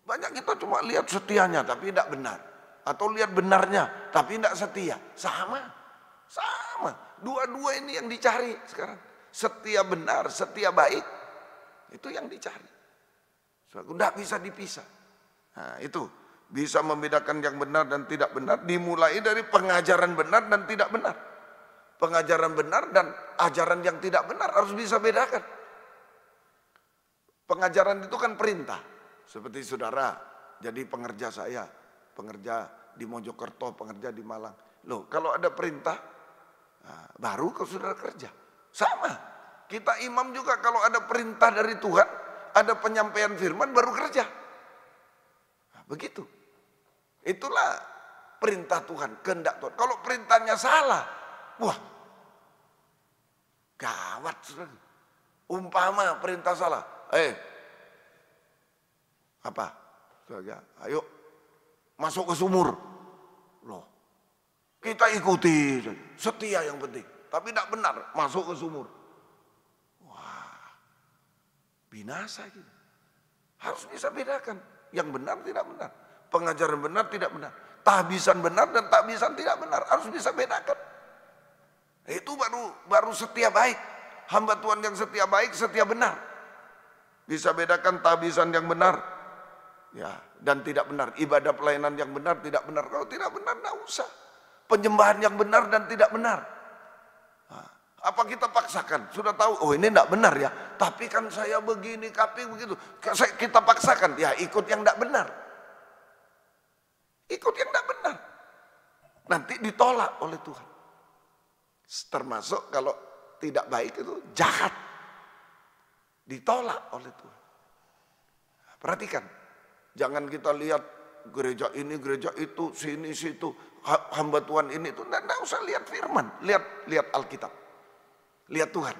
Banyak kita cuma lihat setianya tapi tidak benar. Atau lihat benarnya tapi tidak setia. Sama. Dua-dua ini yang dicari sekarang. Setia benar, setia baik. Itu yang dicari. Tidak bisa dipisah. Nah itu. Bisa membedakan yang benar dan tidak benar. Dimulai dari pengajaran benar dan tidak benar. Pengajaran benar dan ajaran yang tidak benar harus bisa bedakan. Pengajaran itu kan perintah. Seperti saudara, jadi pengerja saya. Pengerja di Mojokerto, pengerja di Malang. Loh, kalau ada perintah, nah, baru ke saudara kerja. Sama. Kita imam juga kalau ada perintah dari Tuhan, ada penyampaian firman baru kerja. Nah, begitu. Itulah perintah Tuhan, kehendak Tuhan. Kalau perintahnya salah, wah, gawat. Umpama perintah salah, apa? Ayo, masuk ke sumur. Loh, kita ikuti, setia yang penting. Tapi tidak benar, masuk ke sumur. Wah, binasa gitu. Harus bisa bedakan, yang benar tidak benar. Pengajaran benar tidak benar. Tahbisan benar dan tahbisan tidak benar. Harus bisa bedakan. Itu baru setia baik. Hamba Tuhan yang setia baik, setia benar. Bisa bedakan tahbisan yang benar, ya, dan tidak benar. Ibadah pelayanan yang benar, tidak benar. Kalau tidak benar, tidak usah. Penyembahan yang benar dan tidak benar. Nah, apa kita paksakan? Sudah tahu, oh ini tidak benar ya. Tapi kan saya begini, tapi begitu. Kita paksakan, ya ikut yang tidak benar. Ikut yang tidak benar. Nanti ditolak oleh Tuhan. Termasuk kalau tidak baik itu jahat. Ditolak oleh Tuhan. Perhatikan. Jangan kita lihat gereja ini, gereja itu, sini, situ. hamba Tuhan ini tuh enggak usah lihat firman, lihat Alkitab. Lihat Tuhan.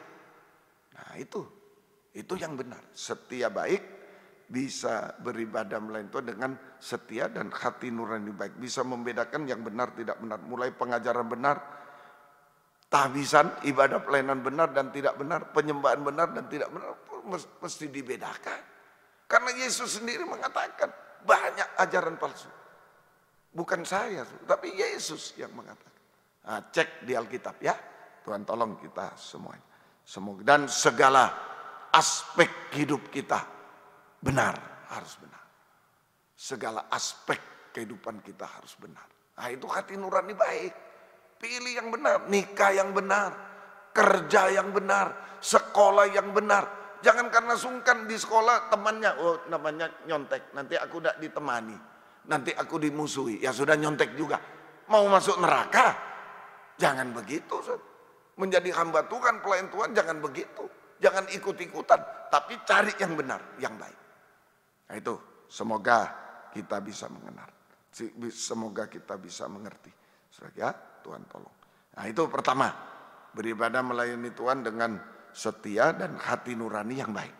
Nah, itu yang benar. Setia baik, bisa beribadah melayani Tuhan dengan setia dan hati nurani baik. Bisa membedakan yang benar tidak benar. Mulai pengajaran benar, tahbisan, ibadah pelayanan benar dan tidak benar, penyembahan benar dan tidak benar, mesti dibedakan. Karena Yesus sendiri mengatakan banyak ajaran palsu. Bukan saya, tapi Yesus yang mengatakan. Nah, cek di Alkitab ya. Tuhan tolong kita semuanya. Semoga dan segala aspek hidup kita benar, harus benar. Segala aspek kehidupan kita harus benar. Nah, itu hati nurani baik. Pilih yang benar, nikah yang benar, kerja yang benar, sekolah yang benar. Jangan karena sungkan di sekolah temannya, oh namanya nyontek, nanti aku tidak ditemani, nanti aku dimusuhi, ya sudah nyontek juga. Mau masuk neraka? Jangan begitu. Menjadi hamba Tuhan, pelayan Tuhan jangan begitu. Jangan ikut-ikutan, tapi cari yang benar, yang baik. Nah itu, semoga kita bisa mengenal. Semoga kita bisa mengerti. Ya, Tuhan tolong. Nah itu pertama, beribadah melayani Tuhan dengan setia dan hati nurani yang baik.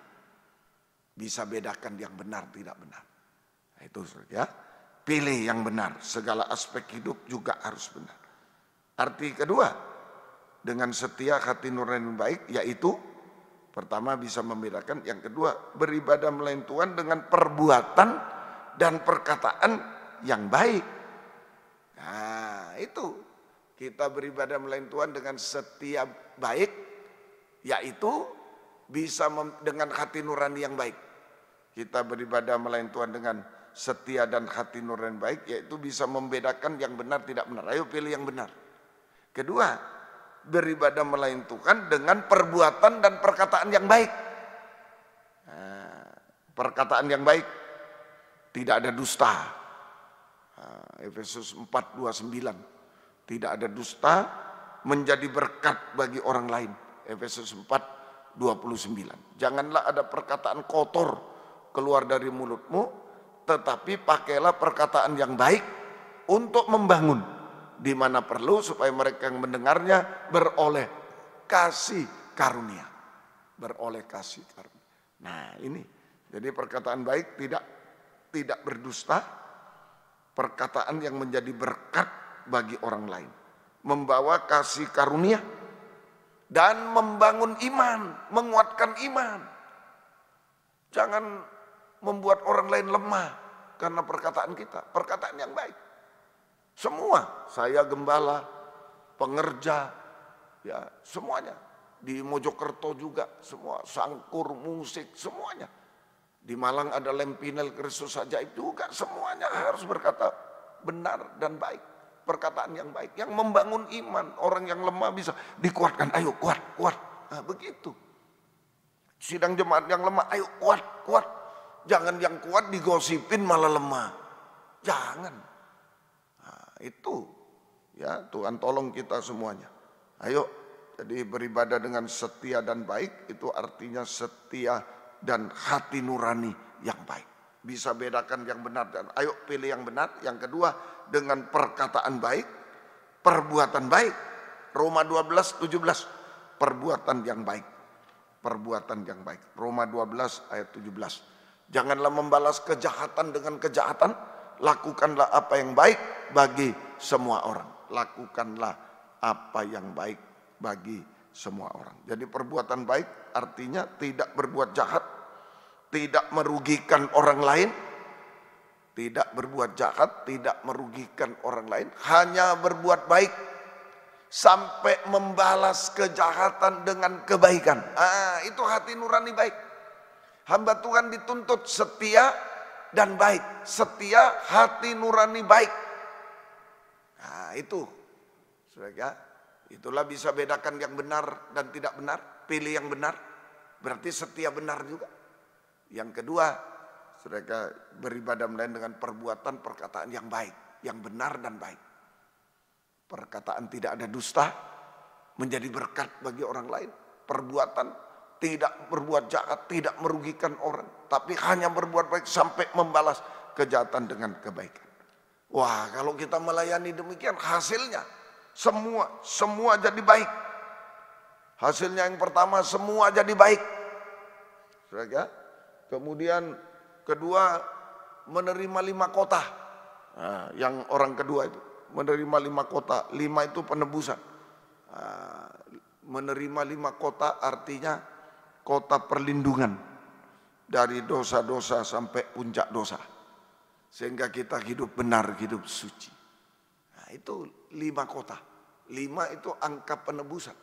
Bisa bedakan yang benar, tidak benar. Nah itu ya, pilih yang benar. Segala aspek hidup juga harus benar. Arti kedua, dengan setia hati nurani yang baik, yaitu pertama bisa membedakan, yang kedua beribadah melayani Tuhan dengan perbuatan dan perkataan yang baik. Nah itu, kita beribadah melayani Tuhan dengan setia baik, yaitu bisa dengan hati nurani yang baik. Kita beribadah melayani Tuhan dengan setia dan hati nurani yang baik, yaitu bisa membedakan yang benar tidak benar. Ayo pilih yang benar. Kedua, beribadah melayani Tuhan dengan perbuatan dan perkataan yang baik. Nah, perkataan yang baik, tidak ada dusta. Efesus 4:29. Tidak ada dusta, menjadi berkat bagi orang lain. Efesus 4:29. Janganlah ada perkataan kotor keluar dari mulutmu, tetapi pakailah perkataan yang baik untuk membangun di mana perlu, supaya mereka yang mendengarnya beroleh kasih karunia. Beroleh kasih karunia. Nah ini, jadi perkataan baik tidak berdusta, perkataan yang menjadi berkat bagi orang lain, membawa kasih karunia dan membangun iman, menguatkan iman. Jangan membuat orang lain lemah karena perkataan kita, perkataan yang baik. Semua, saya gembala, pengerja, ya semuanya. Di Mojokerto juga, semua sangkur, musik, semuanya. Di Malang ada Lempinel, Kristus Ajaib juga, semuanya harus berkata benar dan baik. Perkataan yang baik, yang membangun iman. Orang yang lemah bisa dikuatkan, ayo kuat. Nah, begitu. Sidang jemaat yang lemah, ayo kuat. Jangan yang kuat digosipin malah lemah. Jangan. Itu ya, Tuhan tolong kita semuanya. Ayo, jadi beribadah dengan setia dan baik, itu artinya setia dan hati nurani yang baik. Bisa bedakan yang benar dan ayo pilih yang benar. Yang kedua, dengan perkataan baik, perbuatan baik. Roma 12:17, perbuatan yang baik. Perbuatan yang baik. Roma 12 ayat 17. Janganlah membalas kejahatan dengan kejahatan, lakukanlah apa yang baik bagi semua orang. Lakukanlah apa yang baik bagi semua orang. Jadi perbuatan baik artinya tidak berbuat jahat, tidak merugikan orang lain, tidak berbuat jahat, tidak merugikan orang lain, hanya berbuat baik sampai membalas kejahatan dengan kebaikan. Itu hati nurani baik. Hamba Tuhan dituntut setia dan baik, setia, hati nurani baik. Nah itu, saudara, itulah bisa bedakan yang benar dan tidak benar. Pilih yang benar, berarti setia benar juga. Yang kedua, saudara, beribadah melayani dengan perbuatan perkataan yang baik, yang benar dan baik. Perkataan tidak ada dusta, menjadi berkat bagi orang lain. Perbuatan tidak berbuat jahat, tidak merugikan orang, tapi hanya berbuat baik sampai membalas kejahatan dengan kebaikan. Wah, kalau kita melayani demikian hasilnya semua jadi baik. Hasilnya yang pertama semua jadi baik. Saudara, kemudian kedua menerima 5 kota. Nah, yang orang kedua itu menerima 5 kota, 5 itu penebusan. Nah, menerima 5 kota artinya kota perlindungan dari dosa-dosa sampai puncak dosa. Sehingga kita hidup benar, hidup suci. Nah, itu 5 kota. 5 itu angka penebusan.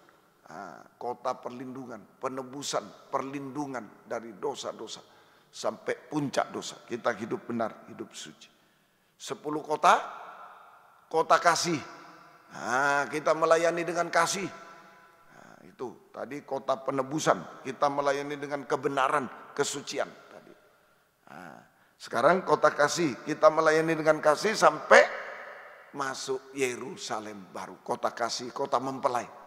Nah, kota perlindungan, penebusan, perlindungan dari dosa-dosa sampai puncak dosa. Kita hidup benar, hidup suci. 10 kota, kota kasih. Nah, kita melayani dengan kasih. Nah, itu tadi kota penebusan. Kita melayani dengan kebenaran, kesucian tadi. Nah, sekarang kota kasih, kita melayani dengan kasih sampai masuk Yerusalem baru. Kota kasih, kota mempelai.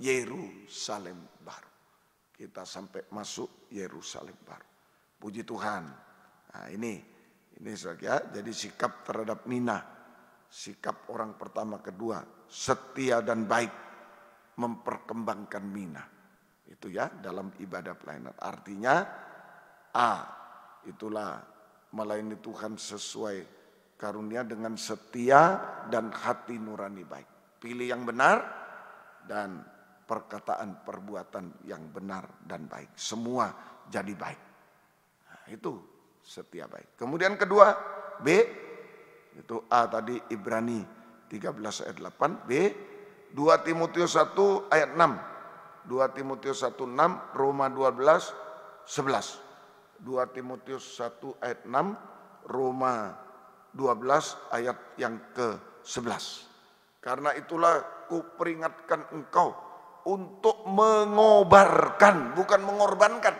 Yerusalem baru. Kita sampai masuk Yerusalem baru. Puji Tuhan. Nah, ini saja. Jadi sikap terhadap Mina, sikap orang pertama kedua, setia dan baik, memperkembangkan Mina. Itu ya dalam ibadah pelayanan. Artinya itulah melayani Tuhan sesuai karunia dengan setia dan hati nurani baik. Pilih yang benar dan perkataan perbuatan yang benar dan baik. Semua jadi baik. Nah, itu setia baik. Kemudian kedua, B, itu A tadi Ibrani 13 ayat 8, B, 2 Timotius 1 ayat 6. 2 Timotius 1 6, Roma 12 11. 2 Timotius 1 ayat 6, Roma 12 ayat yang ke-11. Karena itulah kuperingatkan engkau untuk mengobarkan, bukan mengorbankan.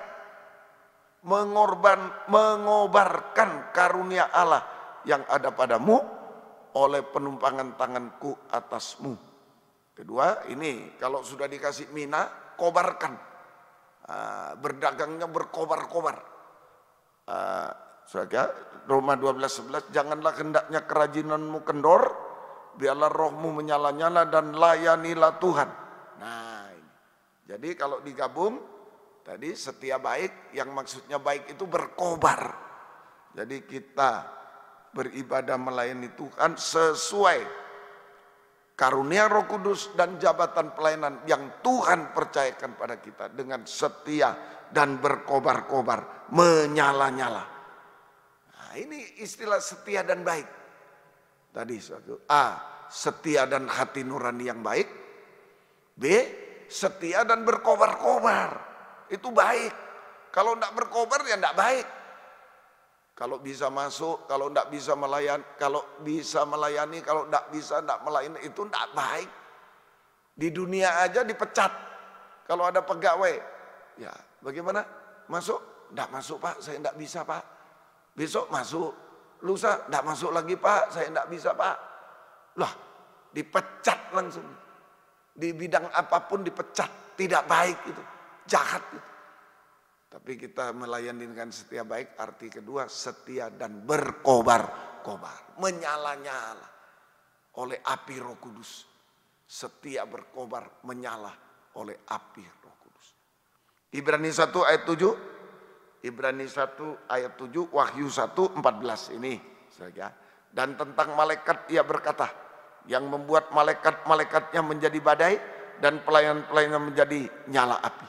Mengobarkan karunia Allah yang ada padamu oleh penumpangan tanganku atasmu. Kedua, ini kalau sudah dikasih mina, kobarkan. Berdagangnya berkobar-kobar. Saudara, Roma 12:11, janganlah hendaknya kerajinanmu kendor, biarlah rohmu menyala-nyala dan layanilah Tuhan. Nah, ini. Jadi kalau digabung tadi setia baik, yang maksudnya baik itu berkobar. Jadi kita beribadah melayani Tuhan sesuai karunia Roh Kudus dan jabatan pelayanan yang Tuhan percayakan pada kita dengan setia dan berkobar-kobar, menyala-nyala. Nah, ini istilah setia dan baik. Tadi satu, A, setia dan hati nurani yang baik. B, setia dan berkobar-kobar. Itu baik. Kalau tidak berkobar ya tidak baik. Kalau bisa masuk, kalau tidak bisa melayani, kalau bisa melayani, kalau tidak bisa tidak melayani, itu tidak baik. Di dunia aja dipecat. Kalau ada pegawai, ya bagaimana? Masuk? Tidak masuk Pak, saya tidak bisa Pak. Besok masuk, lusa tidak masuk lagi Pak, saya tidak bisa Pak. Lah, dipecat langsung. Di bidang apapun dipecat, tidak baik itu, jahat itu. Tapi kita melayani dengan setia baik, arti kedua setia dan berkobar-kobar, menyala-nyala oleh api Roh Kudus. Setia berkobar, menyala oleh api Roh Kudus. Ibrani 1 ayat 7, Ibrani 1 ayat 7, Wahyu 1 14 ini saja. Dan tentang malaikat ia berkata, yang membuat malaikat-malaikatnya menjadi badai dan pelayan-pelayannya menjadi nyala api.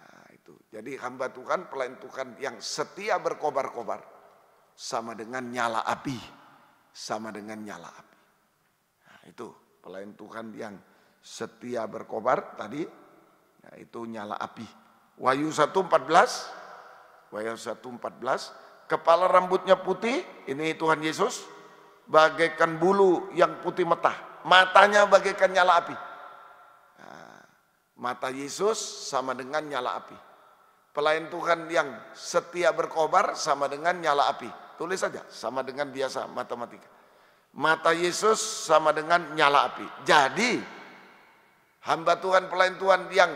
Nah, itu. Jadi hamba Tuhan, pelayan Tuhan yang setia berkobar-kobar sama dengan nyala api, sama dengan nyala api. Nah, itu pelayan Tuhan yang setia berkobar tadi, nah, itu nyala api. Wahyu 1:14, Wahyu 1:14, kepala rambutnya putih, ini Tuhan Yesus, bagaikan bulu yang putih metah, matanya bagaikan nyala api. Nah, mata Yesus sama dengan nyala api. Pelayan Tuhan yang setia berkobar sama dengan nyala api. Tulis saja, sama dengan biasa matematika. Mata Yesus sama dengan nyala api. Jadi hamba Tuhan, pelayan Tuhan yang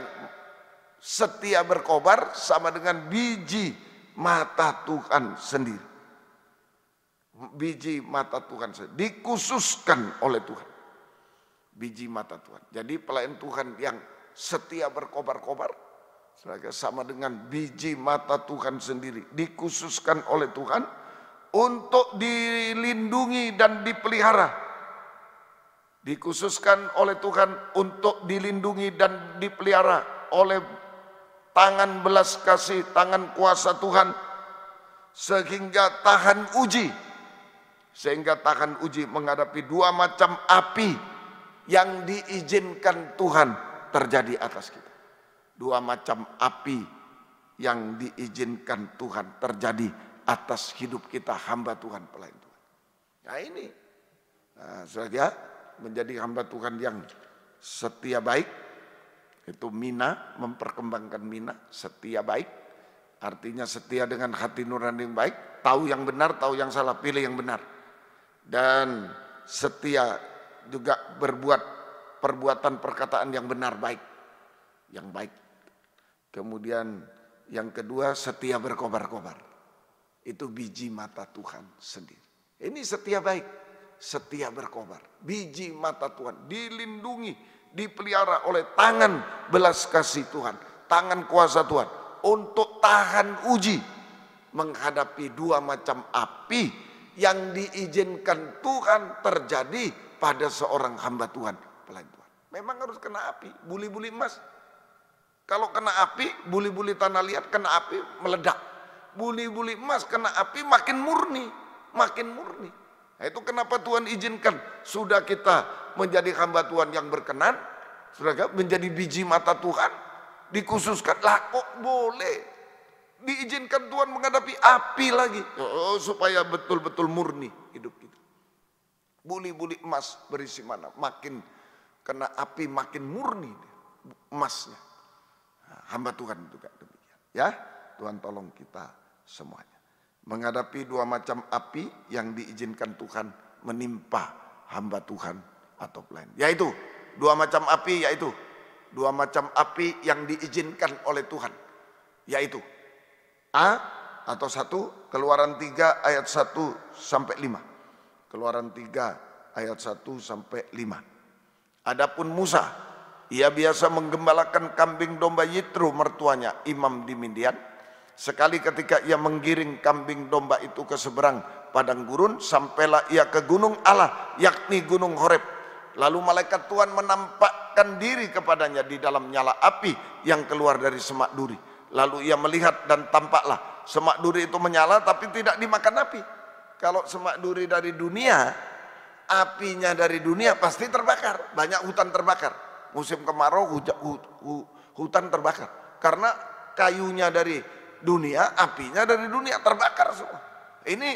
setia berkobar sama dengan biji mata Tuhan sendiri. biji mata Tuhan dikhususkan oleh Tuhan. Biji mata Tuhan. Jadi pelayan Tuhan yang setia berkobar-kobar sama dengan biji mata Tuhan sendiri, dikhususkan oleh Tuhan untuk dilindungi dan dipelihara. Dikhususkan oleh Tuhan untuk dilindungi dan dipelihara oleh tangan belas kasih, tangan kuasa Tuhan, sehingga tahan uji. Sehingga tahan uji menghadapi dua macam api yang diizinkan Tuhan terjadi atas kita. Dua macam api yang diizinkan Tuhan terjadi atas hidup kita, hamba Tuhan, pelayan Tuhan. Nah ini, saudara, menjadi hamba Tuhan yang setia baik, itu mina, memperkembangkan mina, setia baik, artinya setia dengan hati nurani yang baik, tahu yang benar, tahu yang salah, pilih yang benar. Dan setia juga berbuat perbuatan perkataan yang benar, baik, yang baik. Kemudian yang kedua, setia berkobar-kobar. Itu biji mata Tuhan sendiri. Ini setia baik, setia berkobar. Biji mata Tuhan dilindungi, dipelihara oleh tangan belas kasih Tuhan, tangan kuasa Tuhan untuk tahan uji menghadapi dua macam api yang diizinkan Tuhan terjadi pada seorang hamba Tuhan, pelayan Tuhan. Memang harus kena api, buli-buli emas. Kalau kena api, buli-buli tanah liat kena api meledak. Buli-buli emas kena api makin murni, makin murni. Nah, itu kenapa Tuhan izinkan sudah kita menjadi hamba Tuhan yang berkenan, sudah menjadi biji mata Tuhan, dikhususkan lah kok boleh diizinkan Tuhan menghadapi api lagi, supaya betul-betul murni hidup kita. Buli-buli emas berisi mana, makin kena api makin murni emasnya. Hamba Tuhan juga demikian. Ya, Tuhan tolong kita semuanya. Menghadapi dua macam api yang diizinkan Tuhan menimpa hamba Tuhan atau pelayan. Yaitu, dua macam api yaitu. Dua macam api yang diizinkan oleh Tuhan. Yaitu, A atau 1, Keluaran 3 ayat 1 sampai 5. Keluaran 3 ayat 1 sampai 5. Adapun Musa, ia biasa menggembalakan kambing domba Yitro mertuanya, imam di Midian. Sekali ketika ia menggiring kambing domba itu ke seberang padang gurun, sampailah ia ke gunung Allah, yakni gunung Horeb. Lalu malaikat Tuhan menampakkan diri kepadanya di dalam nyala api yang keluar dari semak duri. Lalu ia melihat dan tampaklah semak duri itu menyala tapi tidak dimakan api. Kalau semak duri dari dunia, apinya dari dunia pasti terbakar. Banyak hutan terbakar. Musim kemarau hutan terbakar. Karena kayunya dari dunia, apinya dari dunia terbakar semua. Ini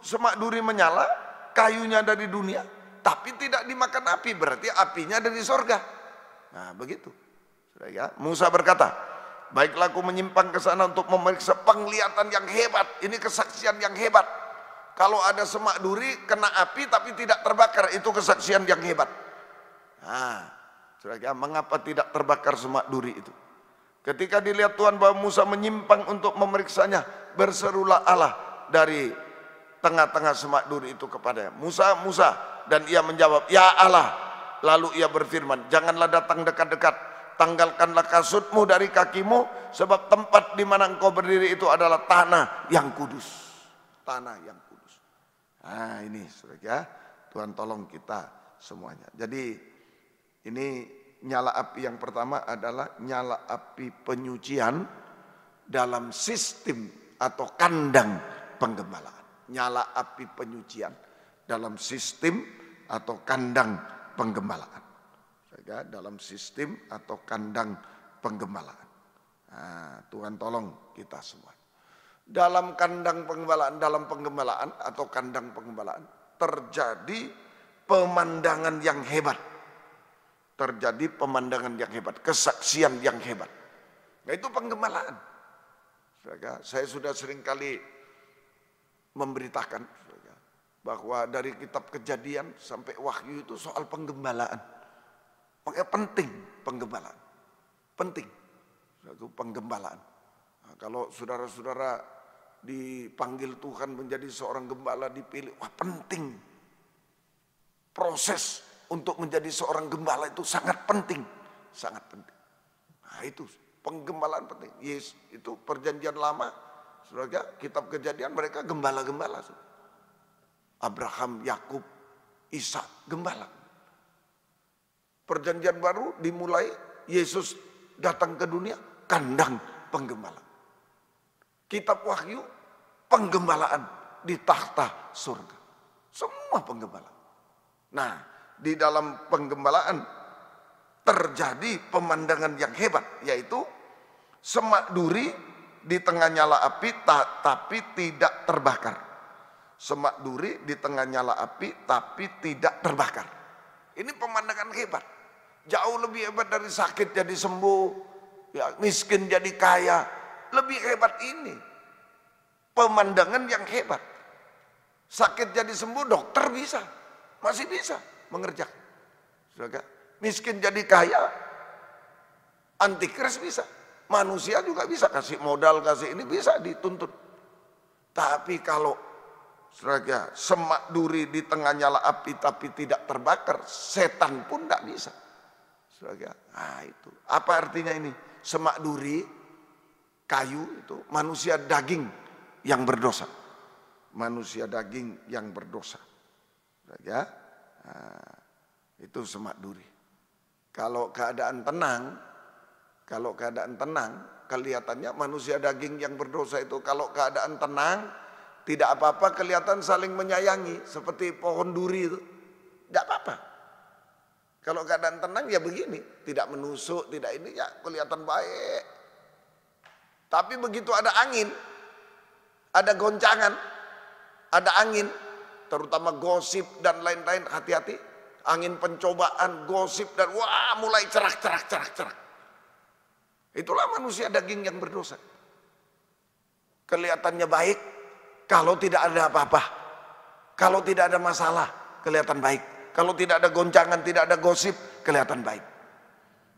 semak duri menyala, kayunya dari dunia, tapi tidak dimakan api, berarti apinya dari sorga. Nah begitu. Ya, Musa berkata, baiklah aku menyimpang ke sana untuk memeriksa penglihatan yang hebat. Ini kesaksian yang hebat. Kalau ada semak duri kena api tapi tidak terbakar, itu kesaksian yang hebat. Nah, saudara, mengapa tidak terbakar semak duri itu? Ketika dilihat Tuhan bahwa Musa menyimpang untuk memeriksanya, berserulah Allah dari tengah-tengah semak duri itu kepadanya, Musa, Musa, dan ia menjawab, ya Allah. Lalu ia berfirman, janganlah datang dekat-dekat, tanggalkanlah kasutmu dari kakimu, sebab tempat di mana engkau berdiri itu adalah tanah yang kudus. Tanah yang kudus. Nah ini saudara, Tuhan tolong kita semuanya. Jadi ini nyala api yang pertama adalah nyala api penyucian dalam sistem atau kandang penggembalaan. Nyala api penyucian dalam sistem atau kandang penggembalaan. Dalam sistem atau kandang penggembalaan. Nah, Tuhan tolong kita semua. Dalam kandang penggembalaan, dalam penggembalaan atau kandang penggembalaan terjadi pemandangan yang hebat. Terjadi pemandangan yang hebat, kesaksian yang hebat. Nah itu penggembalaan. Saya sudah sering kali memberitakan bahwa dari kitab Kejadian sampai Wahyu itu soal penggembalaan. Makanya penting penggembalaan. Penting. Itu penggembalaan. Nah, kalau saudara-saudara dipanggil Tuhan menjadi seorang gembala, dipilih. Wah, penting. Proses untuk menjadi seorang gembala itu sangat penting. Sangat penting. Nah, itu penggembalaan penting. Yes, itu perjanjian lama. Saudara, kitab Kejadian mereka gembala-gembala. Abraham, Yakub, Ishak, gembala. Perjanjian baru dimulai, Yesus datang ke dunia, kandang penggembala. Kitab Wahyu, penggembalaan di tahta surga. Semua penggembala. Nah, di dalam penggembalaan terjadi pemandangan yang hebat, yaitu semak duri di tengah nyala api tapi tidak terbakar. Semak duri di tengah nyala api tapi tidak terbakar. Ini pemandangan hebat. Jauh lebih hebat dari sakit jadi sembuh, ya, miskin jadi kaya. Lebih hebat ini. Pemandangan yang hebat. Sakit jadi sembuh, dokter bisa. Masih bisa mengerjakan. Saudara, miskin jadi kaya, antikris bisa. Manusia juga bisa, kasih modal, kasih ini bisa dituntut. Tapi kalau saudara, semak duri di tengah nyala api tapi tidak terbakar, setan pun tidak bisa. Saudara, nah itu. Apa artinya ini? Semak duri, kayu itu manusia daging yang berdosa. Manusia daging yang berdosa. Saudara, nah, itu semak duri. Kalau keadaan tenang, kelihatannya manusia daging yang berdosa itu kalau keadaan tenang, tidak apa-apa, kelihatan saling menyayangi seperti pohon duri itu. Tidak apa-apa. Kalau keadaan tenang ya begini, tidak menusuk, tidak ini ya kelihatan baik. Tapi begitu ada angin, ada goncangan, ada angin, terutama gosip dan lain-lain, hati-hati. Angin pencobaan, gosip dan wah mulai cerak. Itulah manusia daging yang berdosa. Kelihatannya baik kalau tidak ada apa-apa. Kalau tidak ada masalah, kelihatan baik. Kalau tidak ada goncangan, tidak ada gosip, kelihatan baik.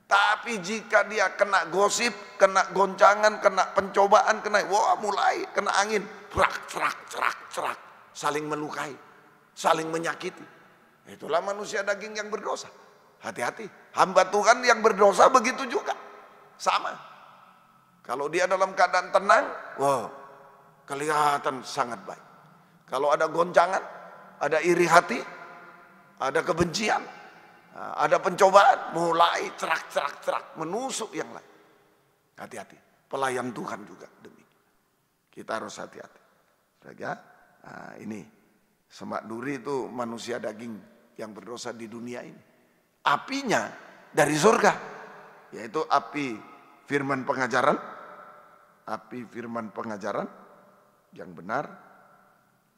Tapi jika dia kena gosip, kena goncangan, kena pencobaan, mulai kena angin, cerak, saling melukai, saling menyakiti. Itulah manusia daging yang berdosa. Hati-hati, hamba Tuhan yang berdosa begitu juga. Sama. Kalau dia dalam keadaan tenang, kelihatan sangat baik. Kalau ada goncangan, ada iri hati, ada kebencian, ada pencobaan, mulai cerak, menusuk yang lain. Hati-hati, pelayan Tuhan juga demikian. Kita harus hati-hati. Nah, ini semak duri itu manusia daging yang berdosa di dunia ini. Apinya dari surga, yaitu api firman pengajaran, yang benar,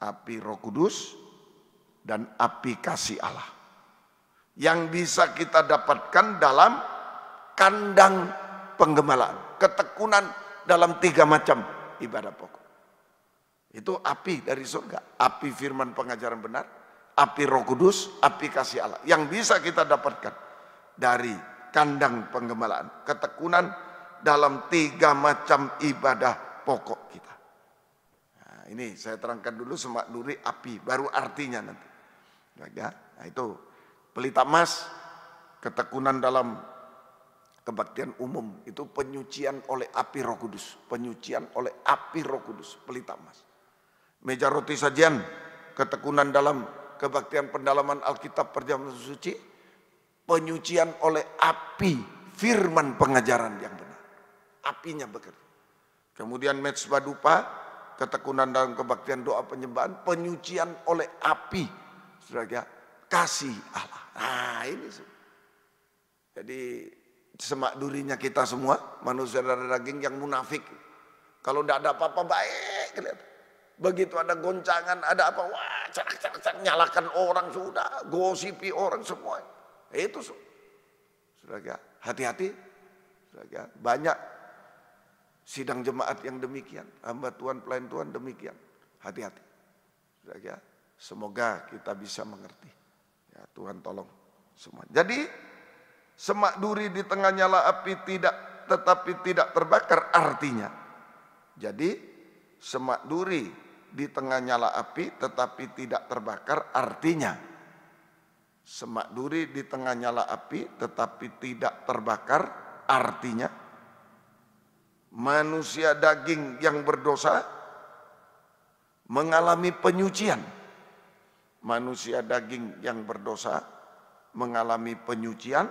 api Roh Kudus, dan api kasih Allah. Yang bisa kita dapatkan dalam kandang penggembalaan. Ketekunan dalam 3 macam ibadah pokok. Itu api dari surga. Api firman pengajaran benar, api Roh Kudus, api kasih Allah. Yang bisa kita dapatkan dari kandang penggembalaan. Ketekunan dalam 3 macam ibadah pokok kita. Nah, ini saya terangkan dulu semak duri api, baru artinya nanti. Nah, itu pelita emas, ketekunan dalam kebaktian umum, itu penyucian oleh api Roh Kudus. Penyucian oleh api Roh Kudus, pelita emas. Meja roti sajian, ketekunan dalam kebaktian pendalaman Alkitab perjamuan suci, penyucian oleh api firman pengajaran yang benar. Apinya bekerja. Kemudian mezbah dupa, ketekunan dalam kebaktian doa penyembahan, penyucian oleh api, saudara, kasih Allah. Nah ini. Jadi semak durinya kita semua, manusia darah daging yang munafik. Kalau tidak ada apa-apa baik, kelihatan. Begitu ada goncangan, ada apa, wah cerak, nyalakan orang sudah, gosipi orang semua. Itu saudara, hati-hati. Saudara, banyak sidang jemaat yang demikian, hamba Tuhan, pelayan Tuhan demikian. Hati-hati. Saudara, semoga kita bisa mengerti. Ya, Tuhan tolong semua. Jadi semak duri di tengah nyala api tetapi tidak terbakar, artinya. Jadi semak duri di tengah nyala api tetapi tidak terbakar, artinya semak duri di tengah nyala api tetapi tidak terbakar, artinya manusia daging yang berdosa mengalami penyucian. Manusia daging yang berdosa mengalami penyucian,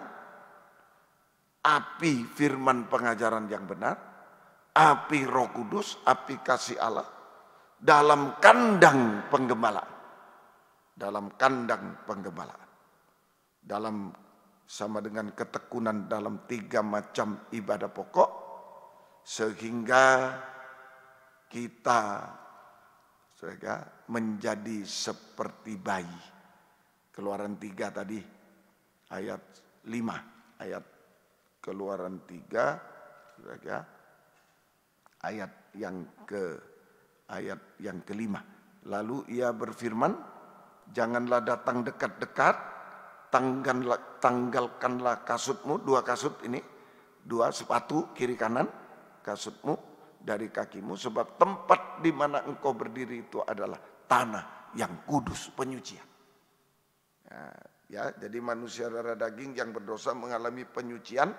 api firman pengajaran yang benar, api Roh Kudus, api kasih Allah dalam kandang penggembalaan. Dalam kandang penggembalaan. Dalam sama dengan ketekunan dalam 3 macam ibadah pokok, sehingga kita menjadi seperti bayi. Keluaran 3 tadi ayat 5, ayat Keluaran 3 ayat yang kelima. Lalu ia berfirman, janganlah datang dekat-dekat, tanggalkanlah kasutmu, 2 kasut ini, 2 sepatu kiri kanan kasutmu dari kakimu, sebab tempat di mana engkau berdiri itu adalah tanah yang kudus, penyucian. Ya, jadi manusia darah daging yang berdosa mengalami penyucian,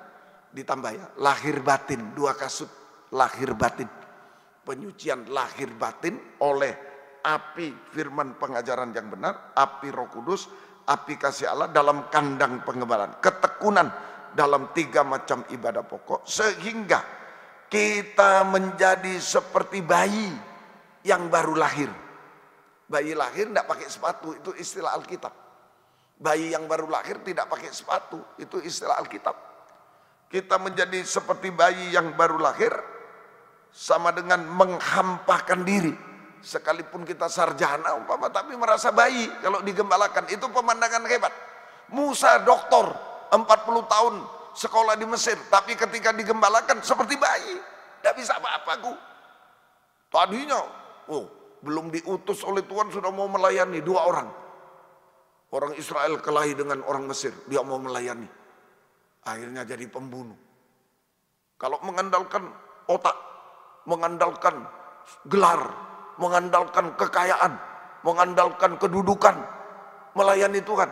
ditambah ya, lahir batin, 2 kasut, lahir batin. Penyucian lahir batin oleh api firman pengajaran yang benar, api Roh Kudus, api kasih Allah dalam kandang penggembalaan, ketekunan dalam 3 macam ibadah pokok, sehingga kita menjadi seperti bayi yang baru lahir. Bayi lahir tidak pakai sepatu, itu istilah Alkitab. Bayi yang baru lahir tidak pakai sepatu, itu istilah Alkitab. Kita menjadi seperti bayi yang baru lahir, sama dengan menghampakan diri. Sekalipun kita sarjana umpama, tapi merasa bayi kalau digembalakan, itu pemandangan hebat. Musa doktor 40 tahun sekolah di Mesir, tapi ketika digembalakan seperti bayi, tidak bisa apa-apa aku. Tadinya, belum diutus oleh Tuhan sudah mau melayani 2 orang. Orang Israel kelahi dengan orang Mesir, dia mau melayani. Akhirnya jadi pembunuh. Kalau mengandalkan otak, mengandalkan gelar, mengandalkan kekayaan, mengandalkan kedudukan, melayani Tuhan,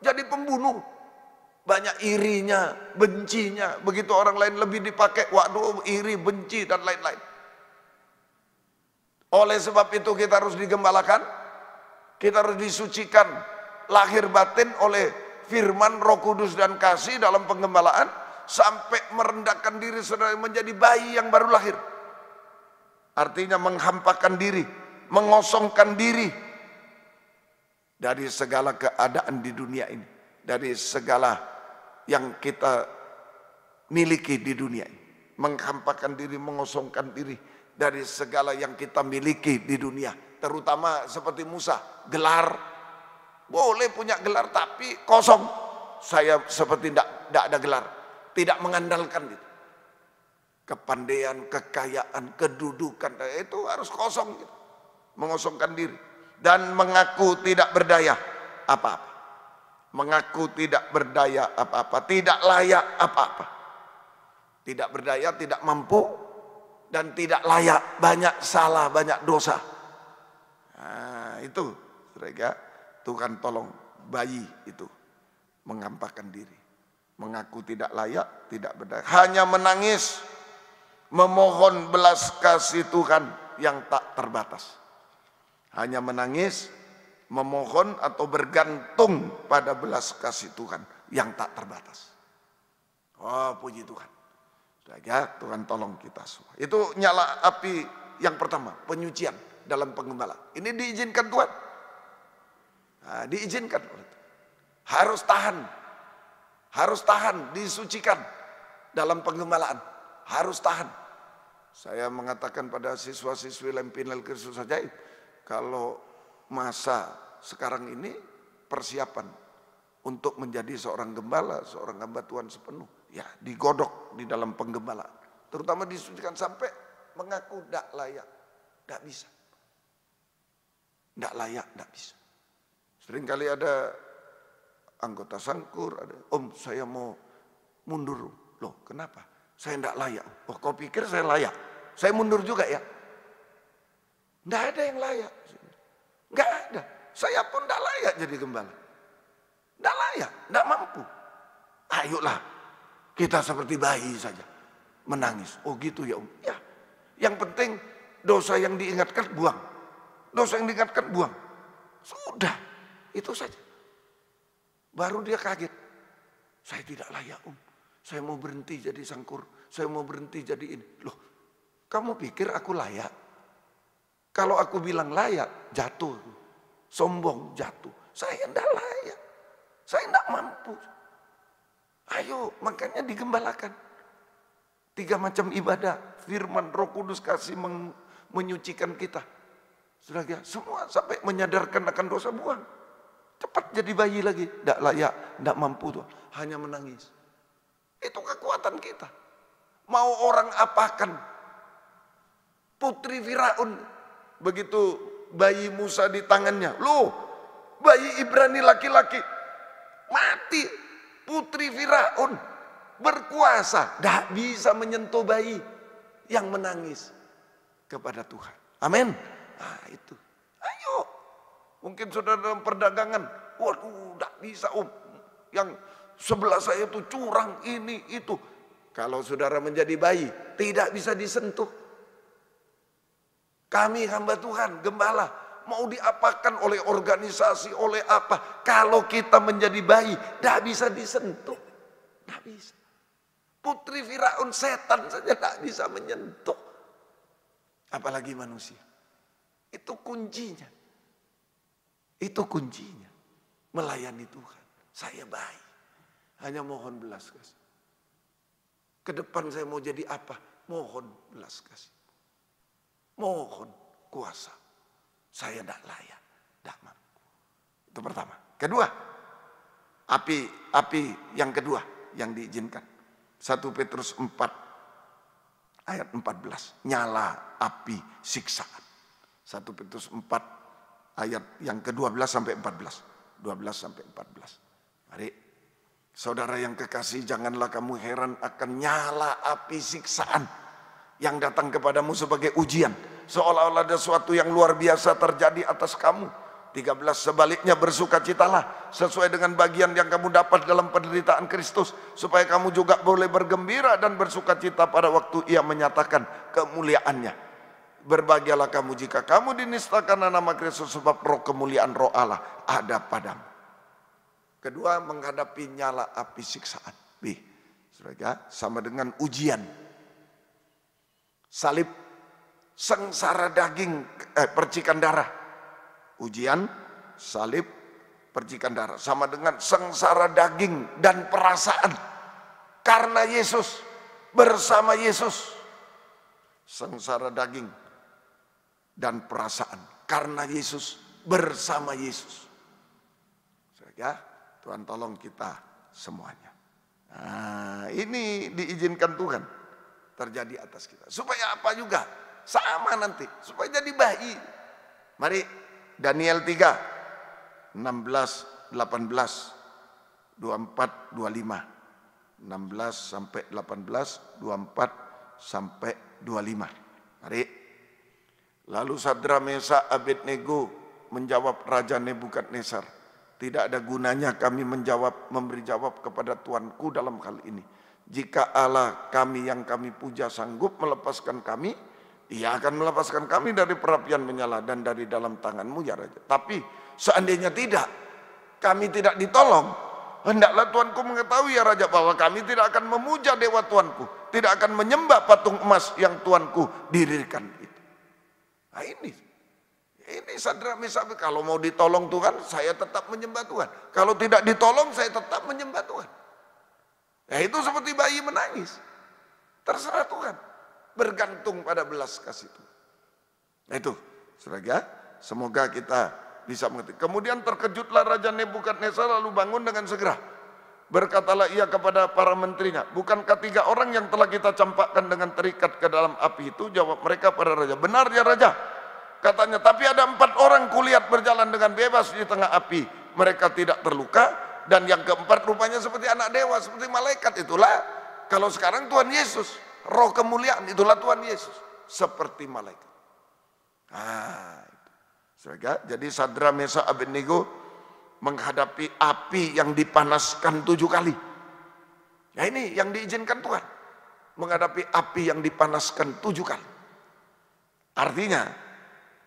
jadi pembunuh. Banyak irinya, bencinya. Begitu orang lain lebih dipakai, waduh iri, benci dan lain-lain. Oleh sebab itu kita harus digembalakan, kita harus disucikan lahir batin oleh firman Roh Kudus dan kasih dalam penggembalaan, sampai merendahkan diri saudara menjadi bayi yang baru lahir. Artinya menghampakan diri, mengosongkan diri dari segala keadaan di dunia ini, dari segala yang kita miliki di dunia ini. Menghampakan diri, mengosongkan diri dari segala yang kita miliki di dunia. Terutama seperti Musa, gelar. Boleh punya gelar tapi kosong. Saya seperti tidak ada gelar. Tidak mengandalkan itu. Kepandaian, kekayaan, kedudukan, itu harus kosong gitu. Mengosongkan diri. Dan mengaku tidak berdaya apa-apa. Mengaku tidak berdaya apa-apa. Tidak layak apa-apa. Tidak berdaya, tidak mampu, dan tidak layak. Banyak salah, banyak dosa. Nah itu, mereka Tuhan tolong bayi itu mengampakkan diri. Mengaku tidak layak, tidak berdaya. Hanya menangis, memohon belas kasih Tuhan yang tak terbatas. Hanya menangis, memohon atau bergantung pada belas kasih Tuhan yang tak terbatas. Oh puji Tuhan. Ya, Tuhan tolong kita semua. Itu nyala api yang pertama, penyucian dalam penggembalaan. Ini diizinkan Tuhan. Nah, diizinkan oleh Tuhan. Harus tahan, disucikan dalam penggembalaan. Harus tahan. Saya mengatakan pada siswa-siswi Lempinel Kristus Ajaib, kalau masa sekarang ini persiapan untuk menjadi seorang gembala, seorang hamba Tuhan sepenuh, ya digodok di dalam penggembalaan. Terutama disucikan sampai mengaku tidak layak, tidak bisa. Tidak layak, tidak bisa. Seringkali ada anggota sangkur, ada, Om saya mau mundur. Loh kenapa? Saya tidak layak. Oh kau pikir saya layak? Saya mundur juga ya? Tidak ada yang layak. Nggak ada. Saya pun tidak layak jadi gembala. Tidak layak, tidak mampu. Ayolah, kita seperti bayi saja. Menangis. Oh gitu ya Om. Ya. Yang penting dosa yang diingatkan buang. Dosa yang diingatkan buang. Sudah, itu saja. Baru dia kaget. Saya tidak layak Om. Saya mau berhenti jadi sangkur. Saya mau berhenti jadi ini. Loh, kamu pikir aku layak? Kalau aku bilang layak, jatuh. Sombong, jatuh. Saya tidak layak. Saya tidak mampu. Ayo, makanya digembalakan. 3 macam ibadah. Firman Roh Kudus kasih menyucikan kita. Sudah ya, semua sampai menyadarkan akan dosa, buang. Cepat jadi bayi lagi. Tidak layak, tidak mampu tuh. Hanya menangis. Itu kekuatan kita. Mau orang apakan. Putri Firaun. Begitu bayi Musa di tangannya. Loh, bayi Ibrani laki-laki. Mati. Putri Firaun. Berkuasa. Tidak bisa menyentuh bayi yang menangis kepada Tuhan. Amin. Nah itu. Ayo. Mungkin saudara dalam perdagangan. Waduh, tidak bisa Om. Yang sebelah saya itu curang ini itu. Kalau saudara menjadi bayi, tidak bisa disentuh. Kami hamba Tuhan, gembala, mau diapakan oleh organisasi, oleh apa. Kalau kita menjadi bayi, tidak bisa disentuh. Tidak bisa. Putri Firaun, setan saja tidak bisa menyentuh. Apalagi manusia. Itu kuncinya. Itu kuncinya. Melayani Tuhan. Saya bayi. Hanya mohon belas kasih. Ke depan saya mau jadi apa? Mohon belas kasih. Mohon kuasa. Saya tidak layak. Tidak mampu. Itu pertama. Kedua. Api yang kedua yang diizinkan. 1 Petrus 4 ayat 14. Nyala api siksaan. 1 Petrus 4 ayat yang ke-12 sampai 14. 12 sampai 14. Mari. Saudara yang kekasih, janganlah kamu heran akan nyala api siksaan yang datang kepadamu sebagai ujian. Seolah-olah ada sesuatu yang luar biasa terjadi atas kamu. 13, sebaliknya bersukacitalah sesuai dengan bagian yang kamu dapat dalam penderitaan Kristus. Supaya kamu juga boleh bergembira dan bersukacita pada waktu Ia menyatakan kemuliaannya. Berbahagialah kamu jika kamu dinistakan nama Kristus, sebab roh kemuliaan roh Allah ada padamu. Kedua, menghadapi nyala api siksaan. B, saudara, sama dengan ujian. Salib, sengsara daging, percikan darah. Ujian, salib, percikan darah. Sama dengan sengsara daging dan perasaan. Karena Yesus, bersama Yesus. Sengsara daging dan perasaan. Karena Yesus, bersama Yesus. Saudara, Tuhan tolong kita semuanya. Nah, ini diizinkan Tuhan terjadi atas kita. Supaya apa juga? Sama nanti. Supaya jadi bayi. Mari Daniel 3, 16, 18, 24, 25. 16 sampai 18, 24 sampai 25. Mari. Lalu Sadra, Mesak, Abednego menjawab Raja Nebukadnezar. Tidak ada gunanya kami memberi jawab kepada Tuanku dalam hal ini. Jika Allah kami yang kami puja sanggup melepaskan kami, Ia akan melepaskan kami dari perapian menyala dan dari dalam tanganmu ya Raja. Tapi seandainya tidak, kami tidak ditolong, hendaklah Tuanku mengetahui ya Raja bahwa kami tidak akan memuja dewa Tuanku, tidak akan menyembah patung emas yang Tuanku dirikan itu. Nah ini Sadra, Mesak, kalau mau ditolong Tuhan, saya tetap menyembah Tuhan. Kalau tidak ditolong, saya tetap menyembah Tuhan. Ya itu seperti bayi menangis. Terserah Tuhan. Bergantung pada belas kasih Tuhan. Nah itu, saudara, semoga kita bisa mengerti. Kemudian terkejutlah Raja Nebukadnezar lalu bangun dengan segera. Berkatalah ia kepada para menterinya, bukankah 3 orang yang telah kita campakkan dengan terikat ke dalam api itu? Jawab mereka pada Raja, benar ya Raja. Katanya, tapi ada 4 orang kulihat berjalan dengan bebas di tengah api. Mereka tidak terluka. Dan yang keempat rupanya seperti anak dewa, seperti malaikat. Itulah, kalau sekarang Tuhan Yesus. Roh kemuliaan, itulah Tuhan Yesus. Seperti malaikat. Jadi Sadra, Mesakh, Abednego menghadapi api yang dipanaskan 7 kali. Ya ini yang diizinkan Tuhan. Menghadapi api yang dipanaskan 7 kali. Artinya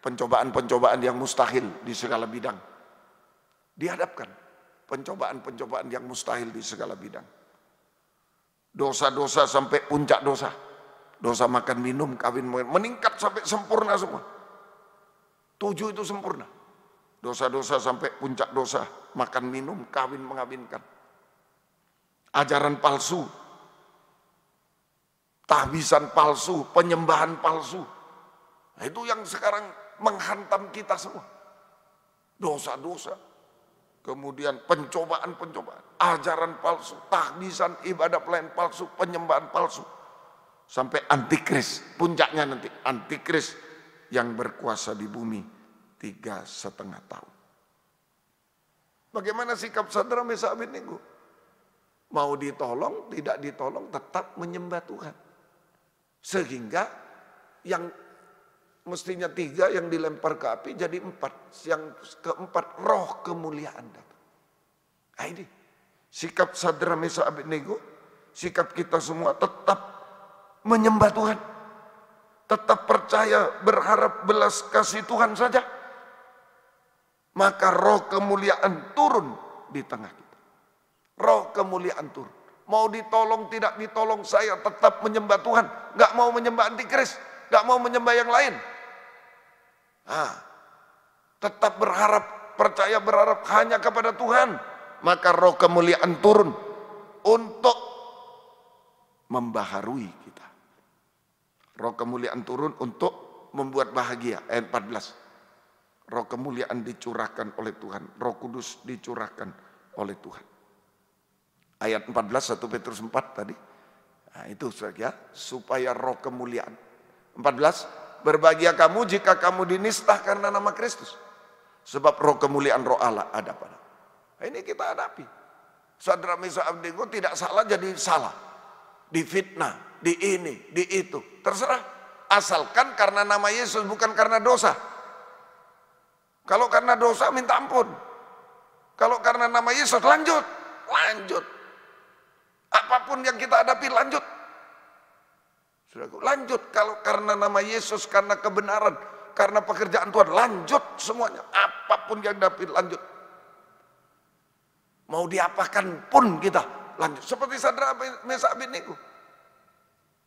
pencobaan-pencobaan yang mustahil di segala bidang dihadapkan. Pencobaan-pencobaan yang mustahil di segala bidang. Dosa-dosa sampai puncak dosa. Dosa makan minum, kawin, meningkat sampai sempurna semua. 7 itu sempurna. Dosa-dosa sampai puncak dosa, makan minum, kawin, mengawinkan. Ajaran palsu, tahbisan palsu, penyembahan palsu. Nah, itu yang sekarang menghantam kita semua. Dosa-dosa, kemudian pencobaan-pencobaan, ajaran palsu, tahbisan, ibadah pelayan palsu, penyembahan palsu. Sampai antikris, puncaknya nanti antikris yang berkuasa di bumi 3,5 tahun. Bagaimana sikap Sadra, Mesakh, Abednego? Mau ditolong, tidak ditolong, tetap menyembah Tuhan. Sehingga yang mestinya 3 yang dilempar ke api jadi 4. Yang keempat, roh kemuliaan datang. Nah ini sikap Sadra, Mesakh, Abednego, sikap kita semua tetap menyembah Tuhan. Tetap percaya, berharap belas kasih Tuhan saja. Maka roh kemuliaan turun di tengah kita. Roh kemuliaan turun. Mau ditolong, tidak ditolong, saya tetap menyembah Tuhan. Gak mau menyembah antikris, gak mau menyembah yang lain. Tetap berharap, percaya, berharap hanya kepada Tuhan. Maka roh kemuliaan turun untuk membaharui kita. Roh kemuliaan turun untuk membuat bahagia. Ayat 14. Roh kemuliaan dicurahkan oleh Tuhan. Roh Kudus dicurahkan oleh Tuhan. Ayat 14, 1 Petrus 4 tadi. Nah itu saja, supaya roh kemuliaan. 14, berbahagia kamu jika kamu dinista karena nama Kristus. Sebab roh kemuliaan roh Allah ada pada. Nah, ini kita hadapi. Sadra, Mesakh, Abednego tidak salah jadi salah. Difitnah, di ini, di itu. Terserah. Asalkan karena nama Yesus, bukan karena dosa. Kalau karena dosa minta ampun. Kalau karena nama Yesus lanjut. Lanjut. Apapun yang kita hadapi lanjut. Lanjut. Kalau karena nama Yesus, karena kebenaran, karena pekerjaan Tuhan, lanjut semuanya. Apapun yang dihadapi lanjut. Mau diapakan pun kita lanjut. Seperti Sadra, Mesakh, Abednego.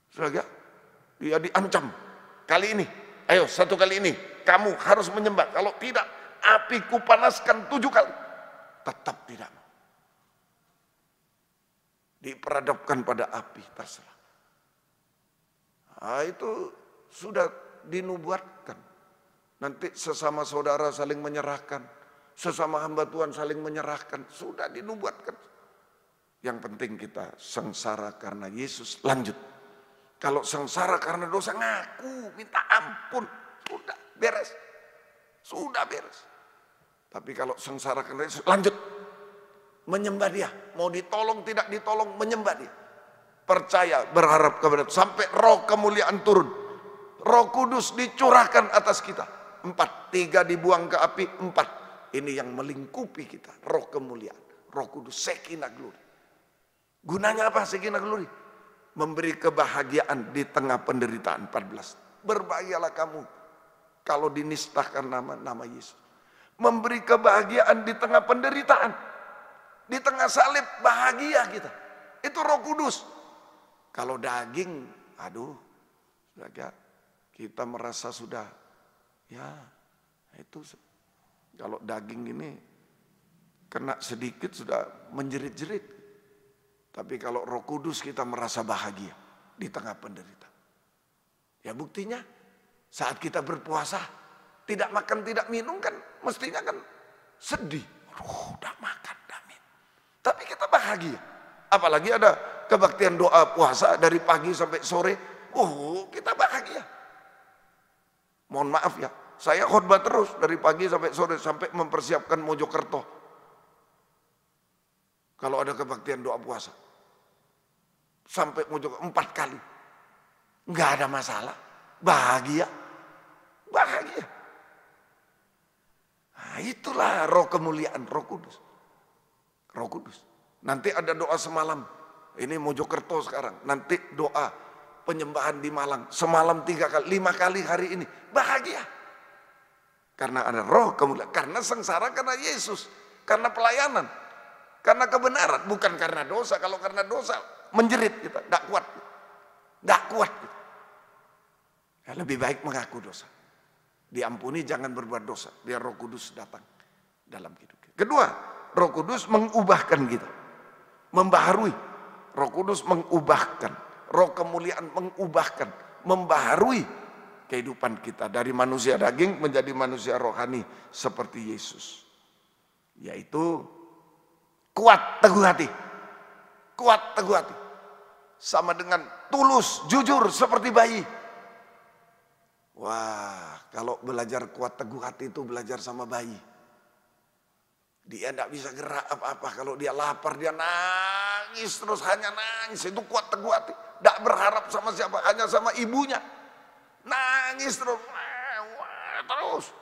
Saudara, dia diancam. Kali ini, ayo 1 kali ini, kamu harus menyembah. Kalau tidak, api kupanaskan 7 kali. Tetap tidak mau. Diperadabkan pada api, terserah. Nah, itu sudah dinubuatkan. Nanti sesama saudara saling menyerahkan. Sesama hamba Tuhan saling menyerahkan. Sudah dinubuatkan. Yang penting kita sengsara karena Yesus, lanjut. Kalau sengsara karena dosa, ngaku, minta ampun. Sudah beres. Sudah beres. Tapi kalau sengsara karena Yesus, lanjut. Menyembah dia. Mau ditolong, tidak ditolong, menyembah dia. Percaya, berharap kepada Tuhan. Sampai roh kemuliaan turun. Roh Kudus dicurahkan atas kita. 4, 3 dibuang ke api, 4. Ini yang melingkupi kita. Roh kemuliaan. Roh Kudus, Shekinah glory. Gunanya apa Shekinah glory? Memberi kebahagiaan di tengah penderitaan. 14. Berbahagialah kamu kalau dinistakan nama Yesus. Memberi kebahagiaan di tengah penderitaan. Di tengah salib bahagia kita. Itu Roh Kudus. Kalau daging, aduh, kita merasa sudah, ya itu. Kalau daging ini kena sedikit sudah menjerit-jerit. Tapi kalau Roh Kudus kita merasa bahagia di tengah penderitaan. Ya buktinya saat kita berpuasa, tidak makan, tidak minum kan mestinya kan sedih. Udah makan, udah minum. Tapi kita bahagia. Apalagi ada kebaktian doa puasa dari pagi sampai sore. Kita bahagia. Mohon maaf ya, saya khotbah terus dari pagi sampai sore sampai mempersiapkan Mojokerto. Kalau ada kebaktian doa puasa. Sampai Mojokerto 4 kali. Enggak ada masalah. Bahagia. Bahagia. Nah, itulah roh kemuliaan, Roh Kudus. Roh Kudus. Nanti ada doa semalam. Ini Mojokerto sekarang. Nanti doa penyembahan di Malang. Semalam 3 kali, 5 kali hari ini. Bahagia. Karena ada roh kemuliaan. Karena sengsara karena Yesus. Karena pelayanan. Karena kebenaran. Bukan karena dosa. Kalau karena dosa menjerit kita. Tidak kuat. Tidak kuat. Ya, lebih baik mengaku dosa. Diampuni, jangan berbuat dosa. Biar Roh Kudus datang dalam hidup kita. Kedua, Roh Kudus mengubahkan kita. Membaharui. Roh Kudus mengubahkan. Roh kemuliaan mengubahkan. Membaharui kehidupan kita. Dari manusia daging menjadi manusia rohani seperti Yesus. Yaitu kuat teguh hati. Kuat teguh hati. Sama dengan tulus, jujur seperti bayi. Wah, kalau belajar kuat teguh hati itu belajar sama bayi. Dia tidak bisa gerak apa-apa. Kalau dia lapar, dia nangis terus, hanya nangis. Itu kuat teguh hati. Tidak berharap sama siapa, hanya sama ibunya. Nangis terus.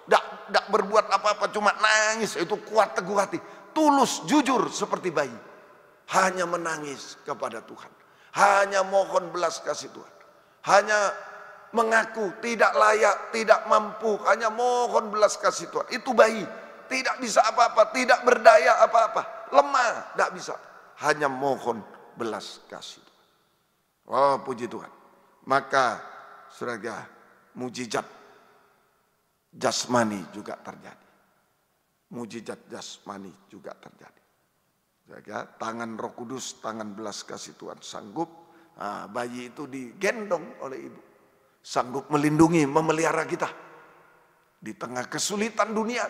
Tidak berbuat apa-apa, cuma nangis. Itu kuat teguh hati. Tulus, jujur seperti bayi. Hanya menangis kepada Tuhan. Hanya mohon belas kasih Tuhan. Hanya mengaku tidak layak, tidak mampu, hanya mohon belas kasih Tuhan. Itu bayi, tidak bisa apa-apa, tidak berdaya apa-apa, lemah, tidak bisa. Hanya mohon belas kasih Tuhan. Oh, puji Tuhan. Maka saudara, mujizat jasmani juga terjadi. Mujizat jasmani juga terjadi. Saudara, tangan Roh Kudus, tangan belas kasih Tuhan sanggup. Nah, bayi itu digendong oleh ibu. Sanggup melindungi, memelihara kita. Di tengah kesulitan dunia.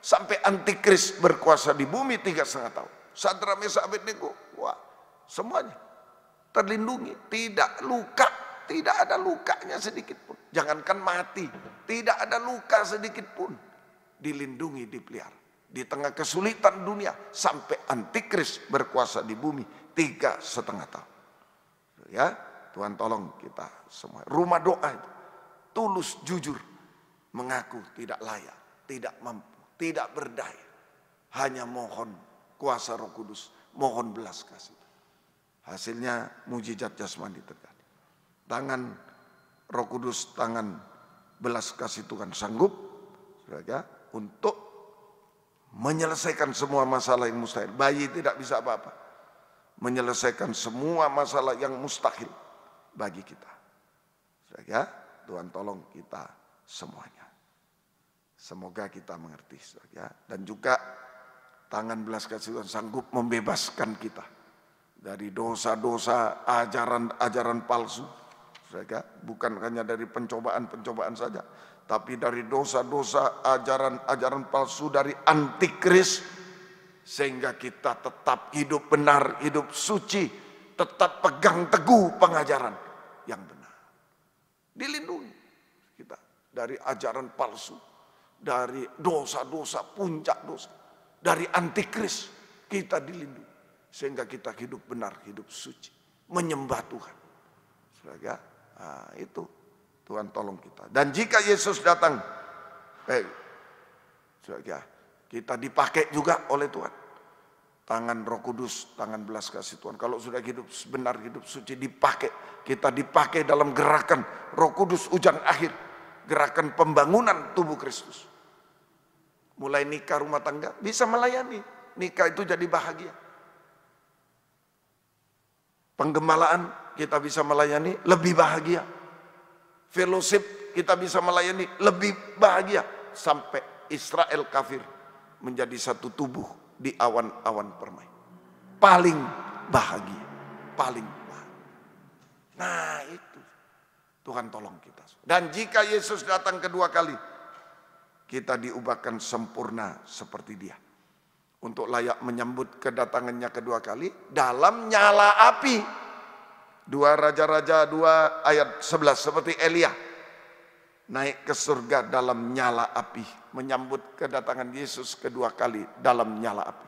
Sampai antikris berkuasa di bumi 3,5 tahun. Sadrak Mesak Abednego. Wah, semuanya terlindungi. Tidak luka. Tidak ada lukanya sedikit pun. Jangankan mati. Tidak ada luka sedikit pun. Dilindungi, dipelihara. Di tengah kesulitan dunia. Sampai antikris berkuasa di bumi 3,5 tahun. Ya. Tuhan tolong kita semua. Rumah doa itu tulus, jujur, mengaku tidak layak, tidak mampu, tidak berdaya. Hanya mohon kuasa Roh Kudus, mohon belas kasih. Hasilnya mujizat jasmani terjadi. Tangan Roh Kudus, tangan belas kasih Tuhan sanggup saudara, untuk menyelesaikan semua masalah yang mustahil. Bayi tidak bisa apa-apa. Menyelesaikan semua masalah yang mustahil bagi kita. Ya, Tuhan tolong kita semuanya. Semoga kita mengerti. Ya. Dan juga tangan belas kasih Tuhan sanggup membebaskan kita dari dosa-dosa, ajaran-ajaran palsu. Ya. Bukan hanya dari pencobaan-pencobaan saja, tapi dari dosa-dosa, ajaran-ajaran palsu dari antikris, sehingga kita tetap hidup benar, hidup suci, tetap pegang teguh pengajaran yang benar. Dilindungi kita dari ajaran palsu, dari dosa-dosa, puncak dosa, dari antikris. Kita dilindungi sehingga kita hidup benar, hidup suci, menyembah Tuhan. Nah, itu Tuhan tolong kita. Dan jika Yesus datang, kita dipakai juga oleh Tuhan. Tangan Roh Kudus, tangan belas kasih Tuhan. Kalau sudah hidup benar, hidup suci, dipakai. Kita dipakai dalam gerakan Roh Kudus hujan akhir. Gerakan pembangunan tubuh Kristus. Mulai nikah rumah tangga, bisa melayani. Nikah itu jadi bahagia. Penggemalaan kita bisa melayani, lebih bahagia. Fellowship kita bisa melayani, lebih bahagia. Sampai Israel kafir menjadi satu tubuh di awan-awan permai. Paling bahagia. Paling bahagia. Nah itu. Tuhan tolong kita. Dan jika Yesus datang kedua kali, kita diubahkan sempurna seperti Dia. Untuk layak menyambut kedatangannya kedua kali dalam nyala api. 2 Raja-Raja 2 ayat 11. Seperti Elia naik ke surga dalam nyala api, menyambut kedatangan Yesus kedua kali dalam nyala api.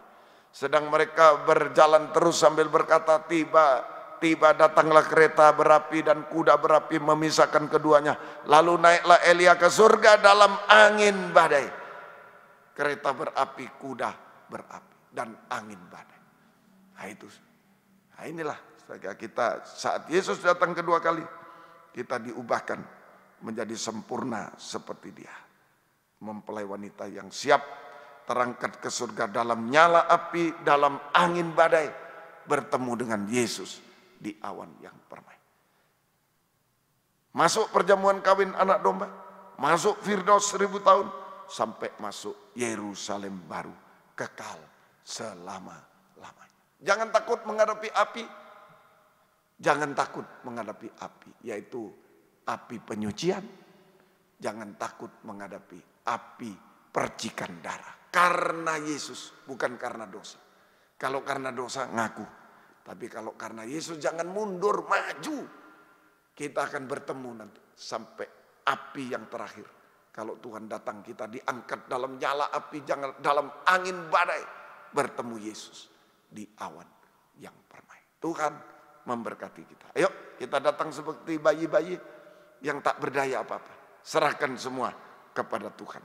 Sedang mereka berjalan terus sambil berkata, tiba tiba datanglah kereta berapi dan kuda berapi memisahkan keduanya. Lalu naiklah Elia ke surga dalam angin badai. Kereta berapi, kuda berapi, dan angin badai. Nah itu. Nah inilah kita saat Yesus datang kedua kali, kita diubahkan menjadi sempurna seperti Dia. Mempelai wanita yang siap terangkat ke surga dalam nyala api, dalam angin badai, bertemu dengan Yesus di awan yang permai. Masuk perjamuan kawin anak domba, masuk Firdaus 1000 tahun, sampai masuk Yerusalem baru, kekal selama-lamanya. Jangan takut menghadapi api, jangan takut menghadapi api, yaitu api penyucian. Jangan takut menghadapi api percikan darah. Karena Yesus, bukan karena dosa. Kalau karena dosa ngaku. Tapi kalau karena Yesus jangan mundur, maju. Kita akan bertemu nanti sampai api yang terakhir. Kalau Tuhan datang kita diangkat dalam nyala api, jangan dalam angin badai. Bertemu Yesus di awan yang permai. Tuhan memberkati kita. Ayo kita datang seperti bayi-bayi yang tak berdaya apa-apa. Serahkan semua kepada Tuhan.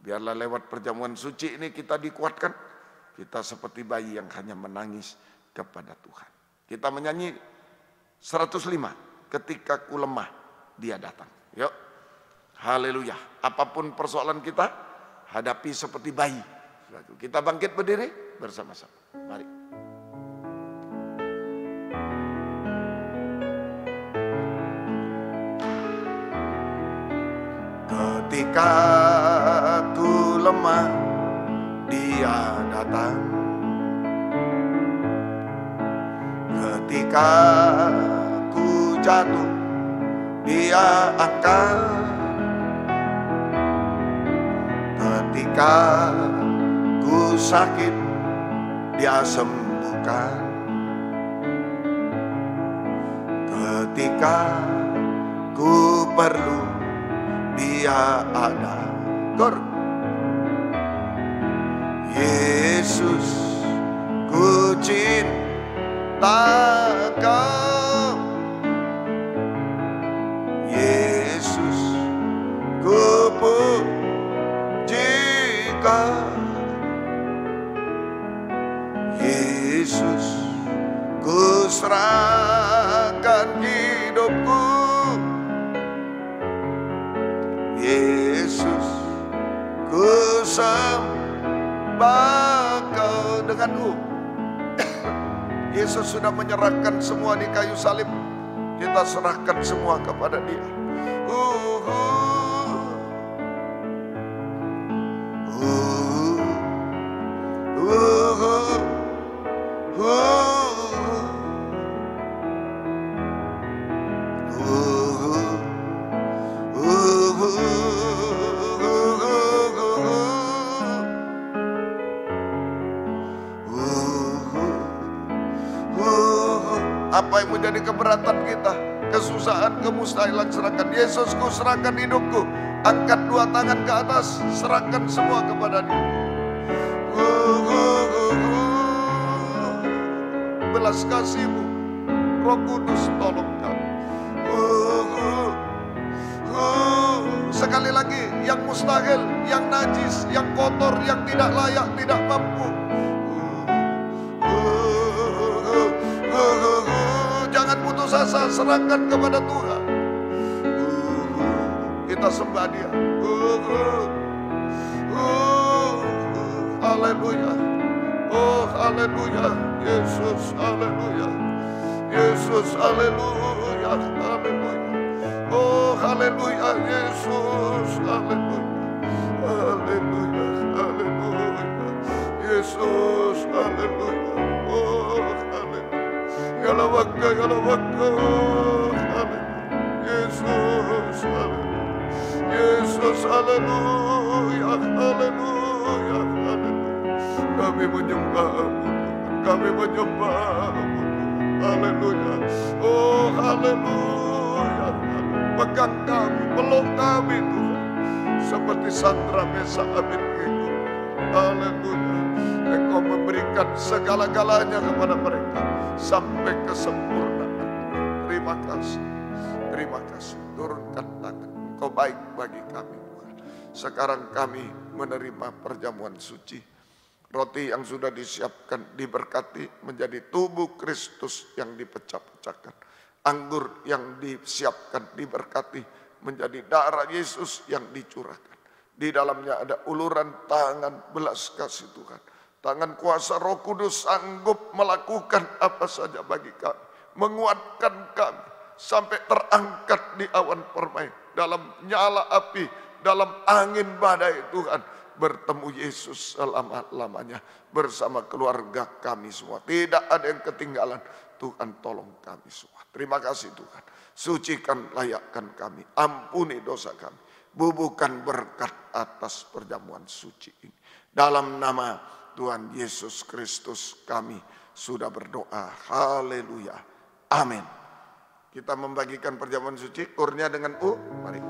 Biarlah lewat perjamuan suci ini kita dikuatkan. Kita seperti bayi yang hanya menangis kepada Tuhan. Kita menyanyi 105. Ketika ku lemah, Dia datang. Yuk. Haleluya. Apapun persoalan kita, hadapi seperti bayi. Kita bangkit berdiri bersama-sama. Mari. Ketika ku lemah, Dia datang. Ketika ku jatuh, Dia angkat. Ketika ku sakit, Dia sembuhkan. Ketika ku perlu, Dia ada. Kor. Yesus, ku cinta Kau. Yesus, ku puji Kau. Yesus, ku serahkan hidupku. Yesus, ku sembah Kau. Denganku, Yesus sudah menyerahkan semua di kayu salib. Kita serahkan semua kepada Dia. Apa yang menjadi keberatan kita, kesusahan, kemustahilan, serahkan. Yesus, ku serahkan hidupku. Angkat dua tangan ke atas, serahkan semua kepada Dia. Belas kasih-Mu, Roh Kudus, tolong kami. Sekali lagi, yang mustahil, yang najis, yang kotor, yang tidak layak, tidak mampu, jangan putus asa, serahkan kepada Tuhan. Kita sembah Dia. Haleluya. Oh haleluya. Yesus haleluya. Yesus haleluya. Haleluya. Oh haleluya. Yesus haleluya. Haleluya. Haleluya. Yesus haleluya. Oh haleluya. Yalawaka, yalawaka, haleluya. Yesus, haleluya. Yesus, haleluya, haleluya, haleluya. Kami menyembah-Mu, kami menyembah-Mu, haleluya. Oh, haleluya. Pegang kami, peluk kami Tuhan, seperti Sadrak, Mesak, Abednego. Haleluya. Engkau memberikan segala-galanya kepada mereka sampai kesempurnaan. Terima kasih. Terima kasih. Turunkan tangan. Engkau baik bagi kami Tuhan. Sekarang kami menerima perjamuan suci. Roti yang sudah disiapkan diberkati menjadi tubuh Kristus yang dipecah-pecahkan. Anggur yang disiapkan diberkati menjadi darah Yesus yang dicurahkan. Di dalamnya ada uluran tangan belas kasih Tuhan. Tangan kuasa Roh Kudus sanggup melakukan apa saja bagi kami. Menguatkan kami sampai terangkat di awan permai. Dalam nyala api, dalam angin badai Tuhan. Bertemu Yesus selama-lamanya bersama keluarga kami semua. Tidak ada yang ketinggalan. Tuhan tolong kami semua. Terima kasih Tuhan. Sucikan, layakkan kami. Ampuni dosa kami. Bubuhkan berkat atas perjamuan suci ini. Dalam nama Tuhan Yesus Kristus kami sudah berdoa. Haleluya. Amin. Kita membagikan perjamuan suci. Kurnya dengan mari.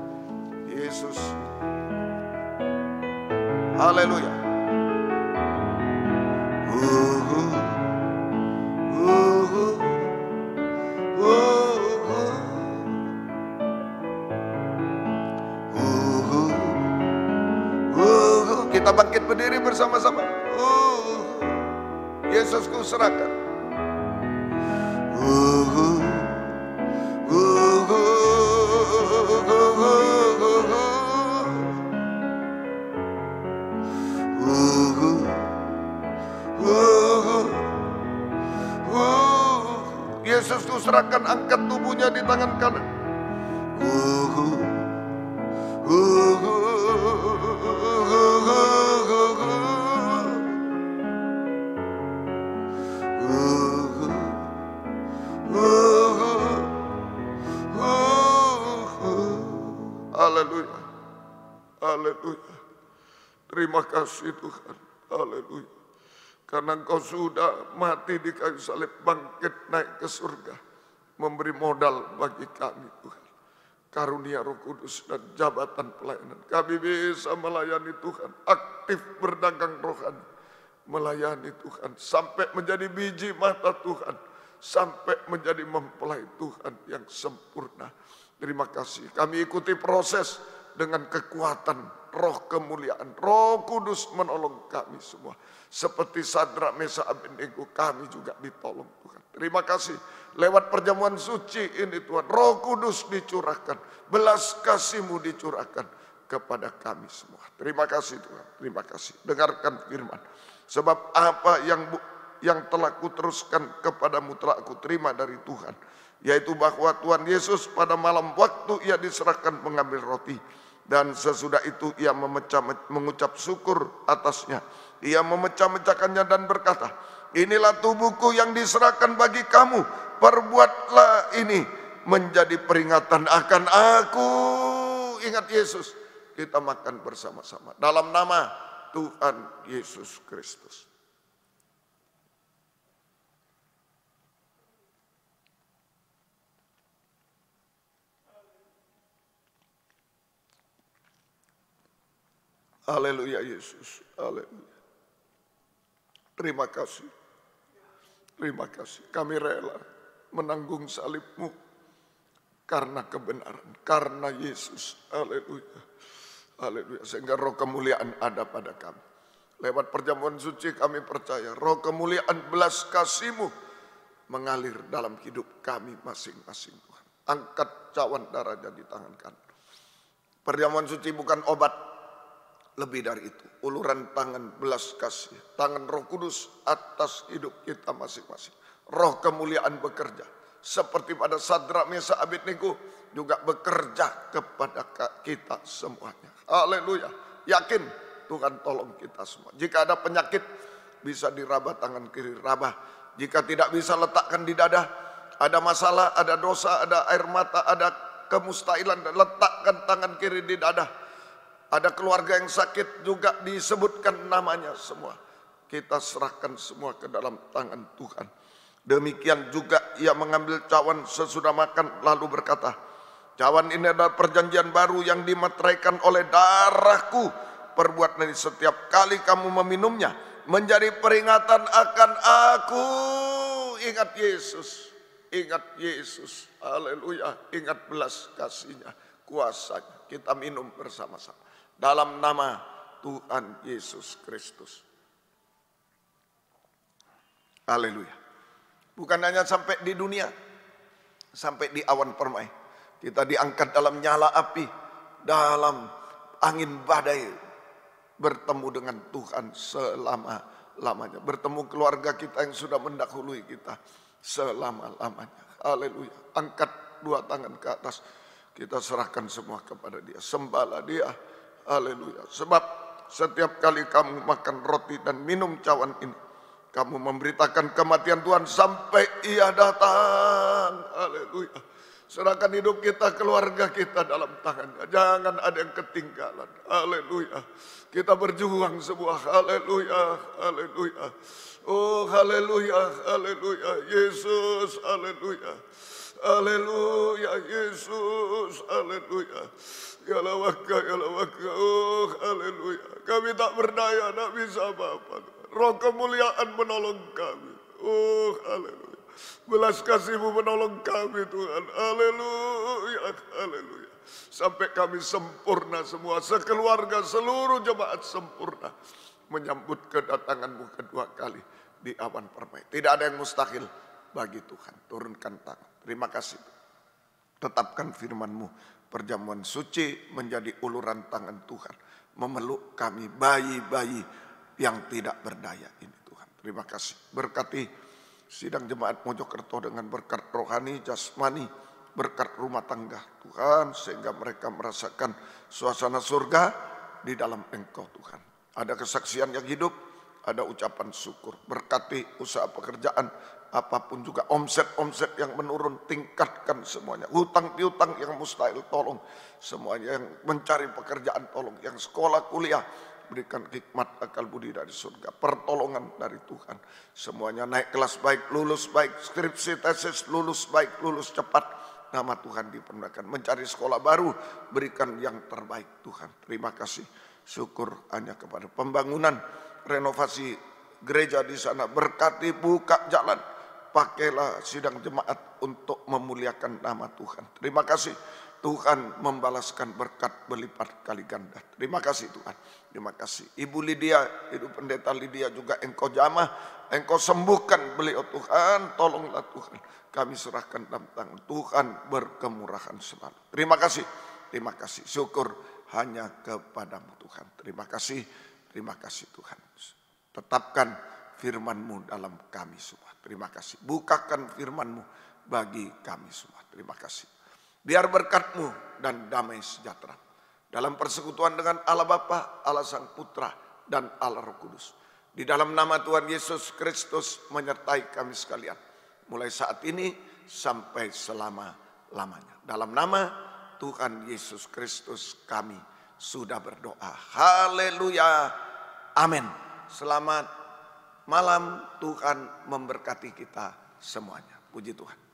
Yesus. Haleluya. Kita bangkit berdiri bersama-sama. Yesus ku serahkan. Yesus ku serahkan, angkat tubuhnya di tangan kanan. Haleluya. Haleluya. Terima kasih Tuhan. Haleluya. Karena Engkau sudah mati di kayu salib, bangkit naik ke surga, memberi modal bagi kami Tuhan. Karunia Roh Kudus dan jabatan pelayanan. Kami bisa melayani Tuhan, aktif berdagang rohani. Melayani Tuhan, sampai menjadi biji mata Tuhan. Sampai menjadi mempelai Tuhan yang sempurna. Terima kasih. Kami ikuti proses dengan kekuatan roh kemuliaan. Roh Kudus menolong kami semua. Seperti Sadrak, Mesak, Abednego, kami juga ditolong Tuhan. Terima kasih. Lewat perjamuan suci ini Tuhan, Roh Kudus dicurahkan. Belas kasih-Mu dicurahkan kepada kami semua. Terima kasih Tuhan. Terima kasih. Dengarkan firman. Sebab apa yang telah kuteruskan kepadamu telah aku terima dari Tuhan. Yaitu bahwa Tuhan Yesus pada malam waktu ia diserahkan mengambil roti. Dan sesudah itu ia mengucap syukur atasnya. Ia memecah-mecahkannya dan berkata, inilah tubuhku yang diserahkan bagi kamu. Perbuatlah ini menjadi peringatan akan aku. Ingat Yesus. Kita makan bersama-sama. Dalam nama Tuhan Yesus Kristus. Haleluya Yesus. Haleluya. Terima kasih. Terima kasih. Kami rela menanggung salib-Mu karena kebenaran, karena Yesus. Haleluya. Haleluya. Sehingga roh kemuliaan ada pada kami. Lewat perjamuan suci kami percaya roh kemuliaan belas kasih-Mu mengalir dalam hidup kami masing-masing Tuhan. Angkat cawan darahnya di tangan kanan. Perjamuan suci bukan obat. Lebih dari itu, uluran tangan belas kasih, tangan Roh Kudus atas hidup kita masing-masing. Roh kemuliaan bekerja, seperti pada Sadrak, Mesak, Abednego juga bekerja kepada kita semuanya. Haleluya. Yakin Tuhan tolong kita semua. Jika ada penyakit bisa diraba tangan kiri, rabah. Jika tidak bisa letakkan di dada. Ada masalah, ada dosa, ada air mata, ada kemustahilan, letakkan tangan kiri di dada. Ada keluarga yang sakit juga disebutkan namanya semua. Kita serahkan semua ke dalam tangan Tuhan. Demikian juga ia mengambil cawan sesudah makan lalu berkata, cawan ini adalah perjanjian baru yang dimeteraikan oleh darahku. Perbuatlah ini setiap kali kamu meminumnya menjadi peringatan akan aku. Ingat Yesus. Ingat Yesus, haleluya. Ingat belas kasih-Nya, kuasa-Nya. Kita minum bersama-sama. Dalam nama Tuhan Yesus Kristus. Haleluya. Bukan hanya sampai di dunia, sampai di awan permai. Kita diangkat dalam nyala api, dalam angin badai. Bertemu dengan Tuhan selama-lamanya. Bertemu keluarga kita yang sudah mendahului kita selama-lamanya. Haleluya. Angkat dua tangan ke atas. Kita serahkan semua kepada Dia. Sembahlah Dia. Haleluya. Sebab setiap kali kamu makan roti dan minum cawan ini, kamu memberitakan kematian Tuhan sampai Ia datang. Haleluya. Serahkan hidup kita, keluarga kita dalam tangan-Nya. Jangan ada yang ketinggalan. Haleluya. Kita berjuang semua. Haleluya. Haleluya. Oh haleluya. Haleluya. Yesus. Haleluya. Haleluya. Yesus. Haleluya. Ya lawaka, ya lawaka. Oh haleluya. Kami tak berdaya, tak bisa apa-apa. Roh kemuliaan menolong kami. Oh haleluya. Belas kasih-Mu menolong kami Tuhan. Haleluya. Haleluya. Sampai kami sempurna semua. Sekeluarga, seluruh jemaat sempurna. Menyambut kedatangan-Mu kedua kali di awan permai. Tidak ada yang mustahil bagi Tuhan. Turunkan tangan. Terima kasih. Tetapkan firman-Mu. Perjamuan suci menjadi uluran tangan Tuhan. Memeluk kami bayi-bayi yang tidak berdaya ini Tuhan. Terima kasih. Berkati sidang jemaat Mojokerto dengan berkat rohani, jasmani, berkat rumah tangga Tuhan. Sehingga mereka merasakan suasana surga di dalam Engkau Tuhan. Ada kesaksian yang hidup, ada ucapan syukur. Berkati usaha pekerjaan, apapun juga omset yang menurun, tingkatkan semuanya. Hutang piutang yang mustahil tolong. Semuanya yang mencari pekerjaan tolong. Yang sekolah kuliah, berikan hikmat akal budi dari surga. Pertolongan dari Tuhan. Semuanya naik kelas baik, lulus baik. Skripsi, tesis, lulus baik, lulus cepat. Nama Tuhan dipermuliakan. Mencari sekolah baru, berikan yang terbaik Tuhan. Terima kasih. Syukur hanya kepada pembangunan, renovasi gereja di sana. Berkati, buka jalan. Pakailah sidang jemaat untuk memuliakan nama Tuhan. Terima kasih. Tuhan membalaskan berkat berlipat kali ganda. Terima kasih Tuhan. Terima kasih. Ibu Lydia, Ibu Pendeta Lydia juga Engkau jamah. Engkau sembuhkan beliau Tuhan. Tolonglah Tuhan. Kami serahkan dalam tangan Tuhan, berkemurahan selalu. Terima kasih. Terima kasih. Syukur hanya kepadamu Tuhan. Terima kasih. Terima kasih Tuhan. Tetapkan firman-Mu dalam kami semua. Terima kasih. Bukakan firman-Mu bagi kami semua. Terima kasih. Biar berkat-Mu dan damai sejahtera dalam persekutuan dengan Allah Bapa, Allah Sang Putra, dan Allah Roh Kudus. Di dalam nama Tuhan Yesus Kristus menyertai kami sekalian. Mulai saat ini sampai selama-lamanya. Dalam nama Tuhan Yesus Kristus kami sudah berdoa. Haleluya. Amin. Selamat malam, Tuhan memberkati kita semuanya. Puji Tuhan.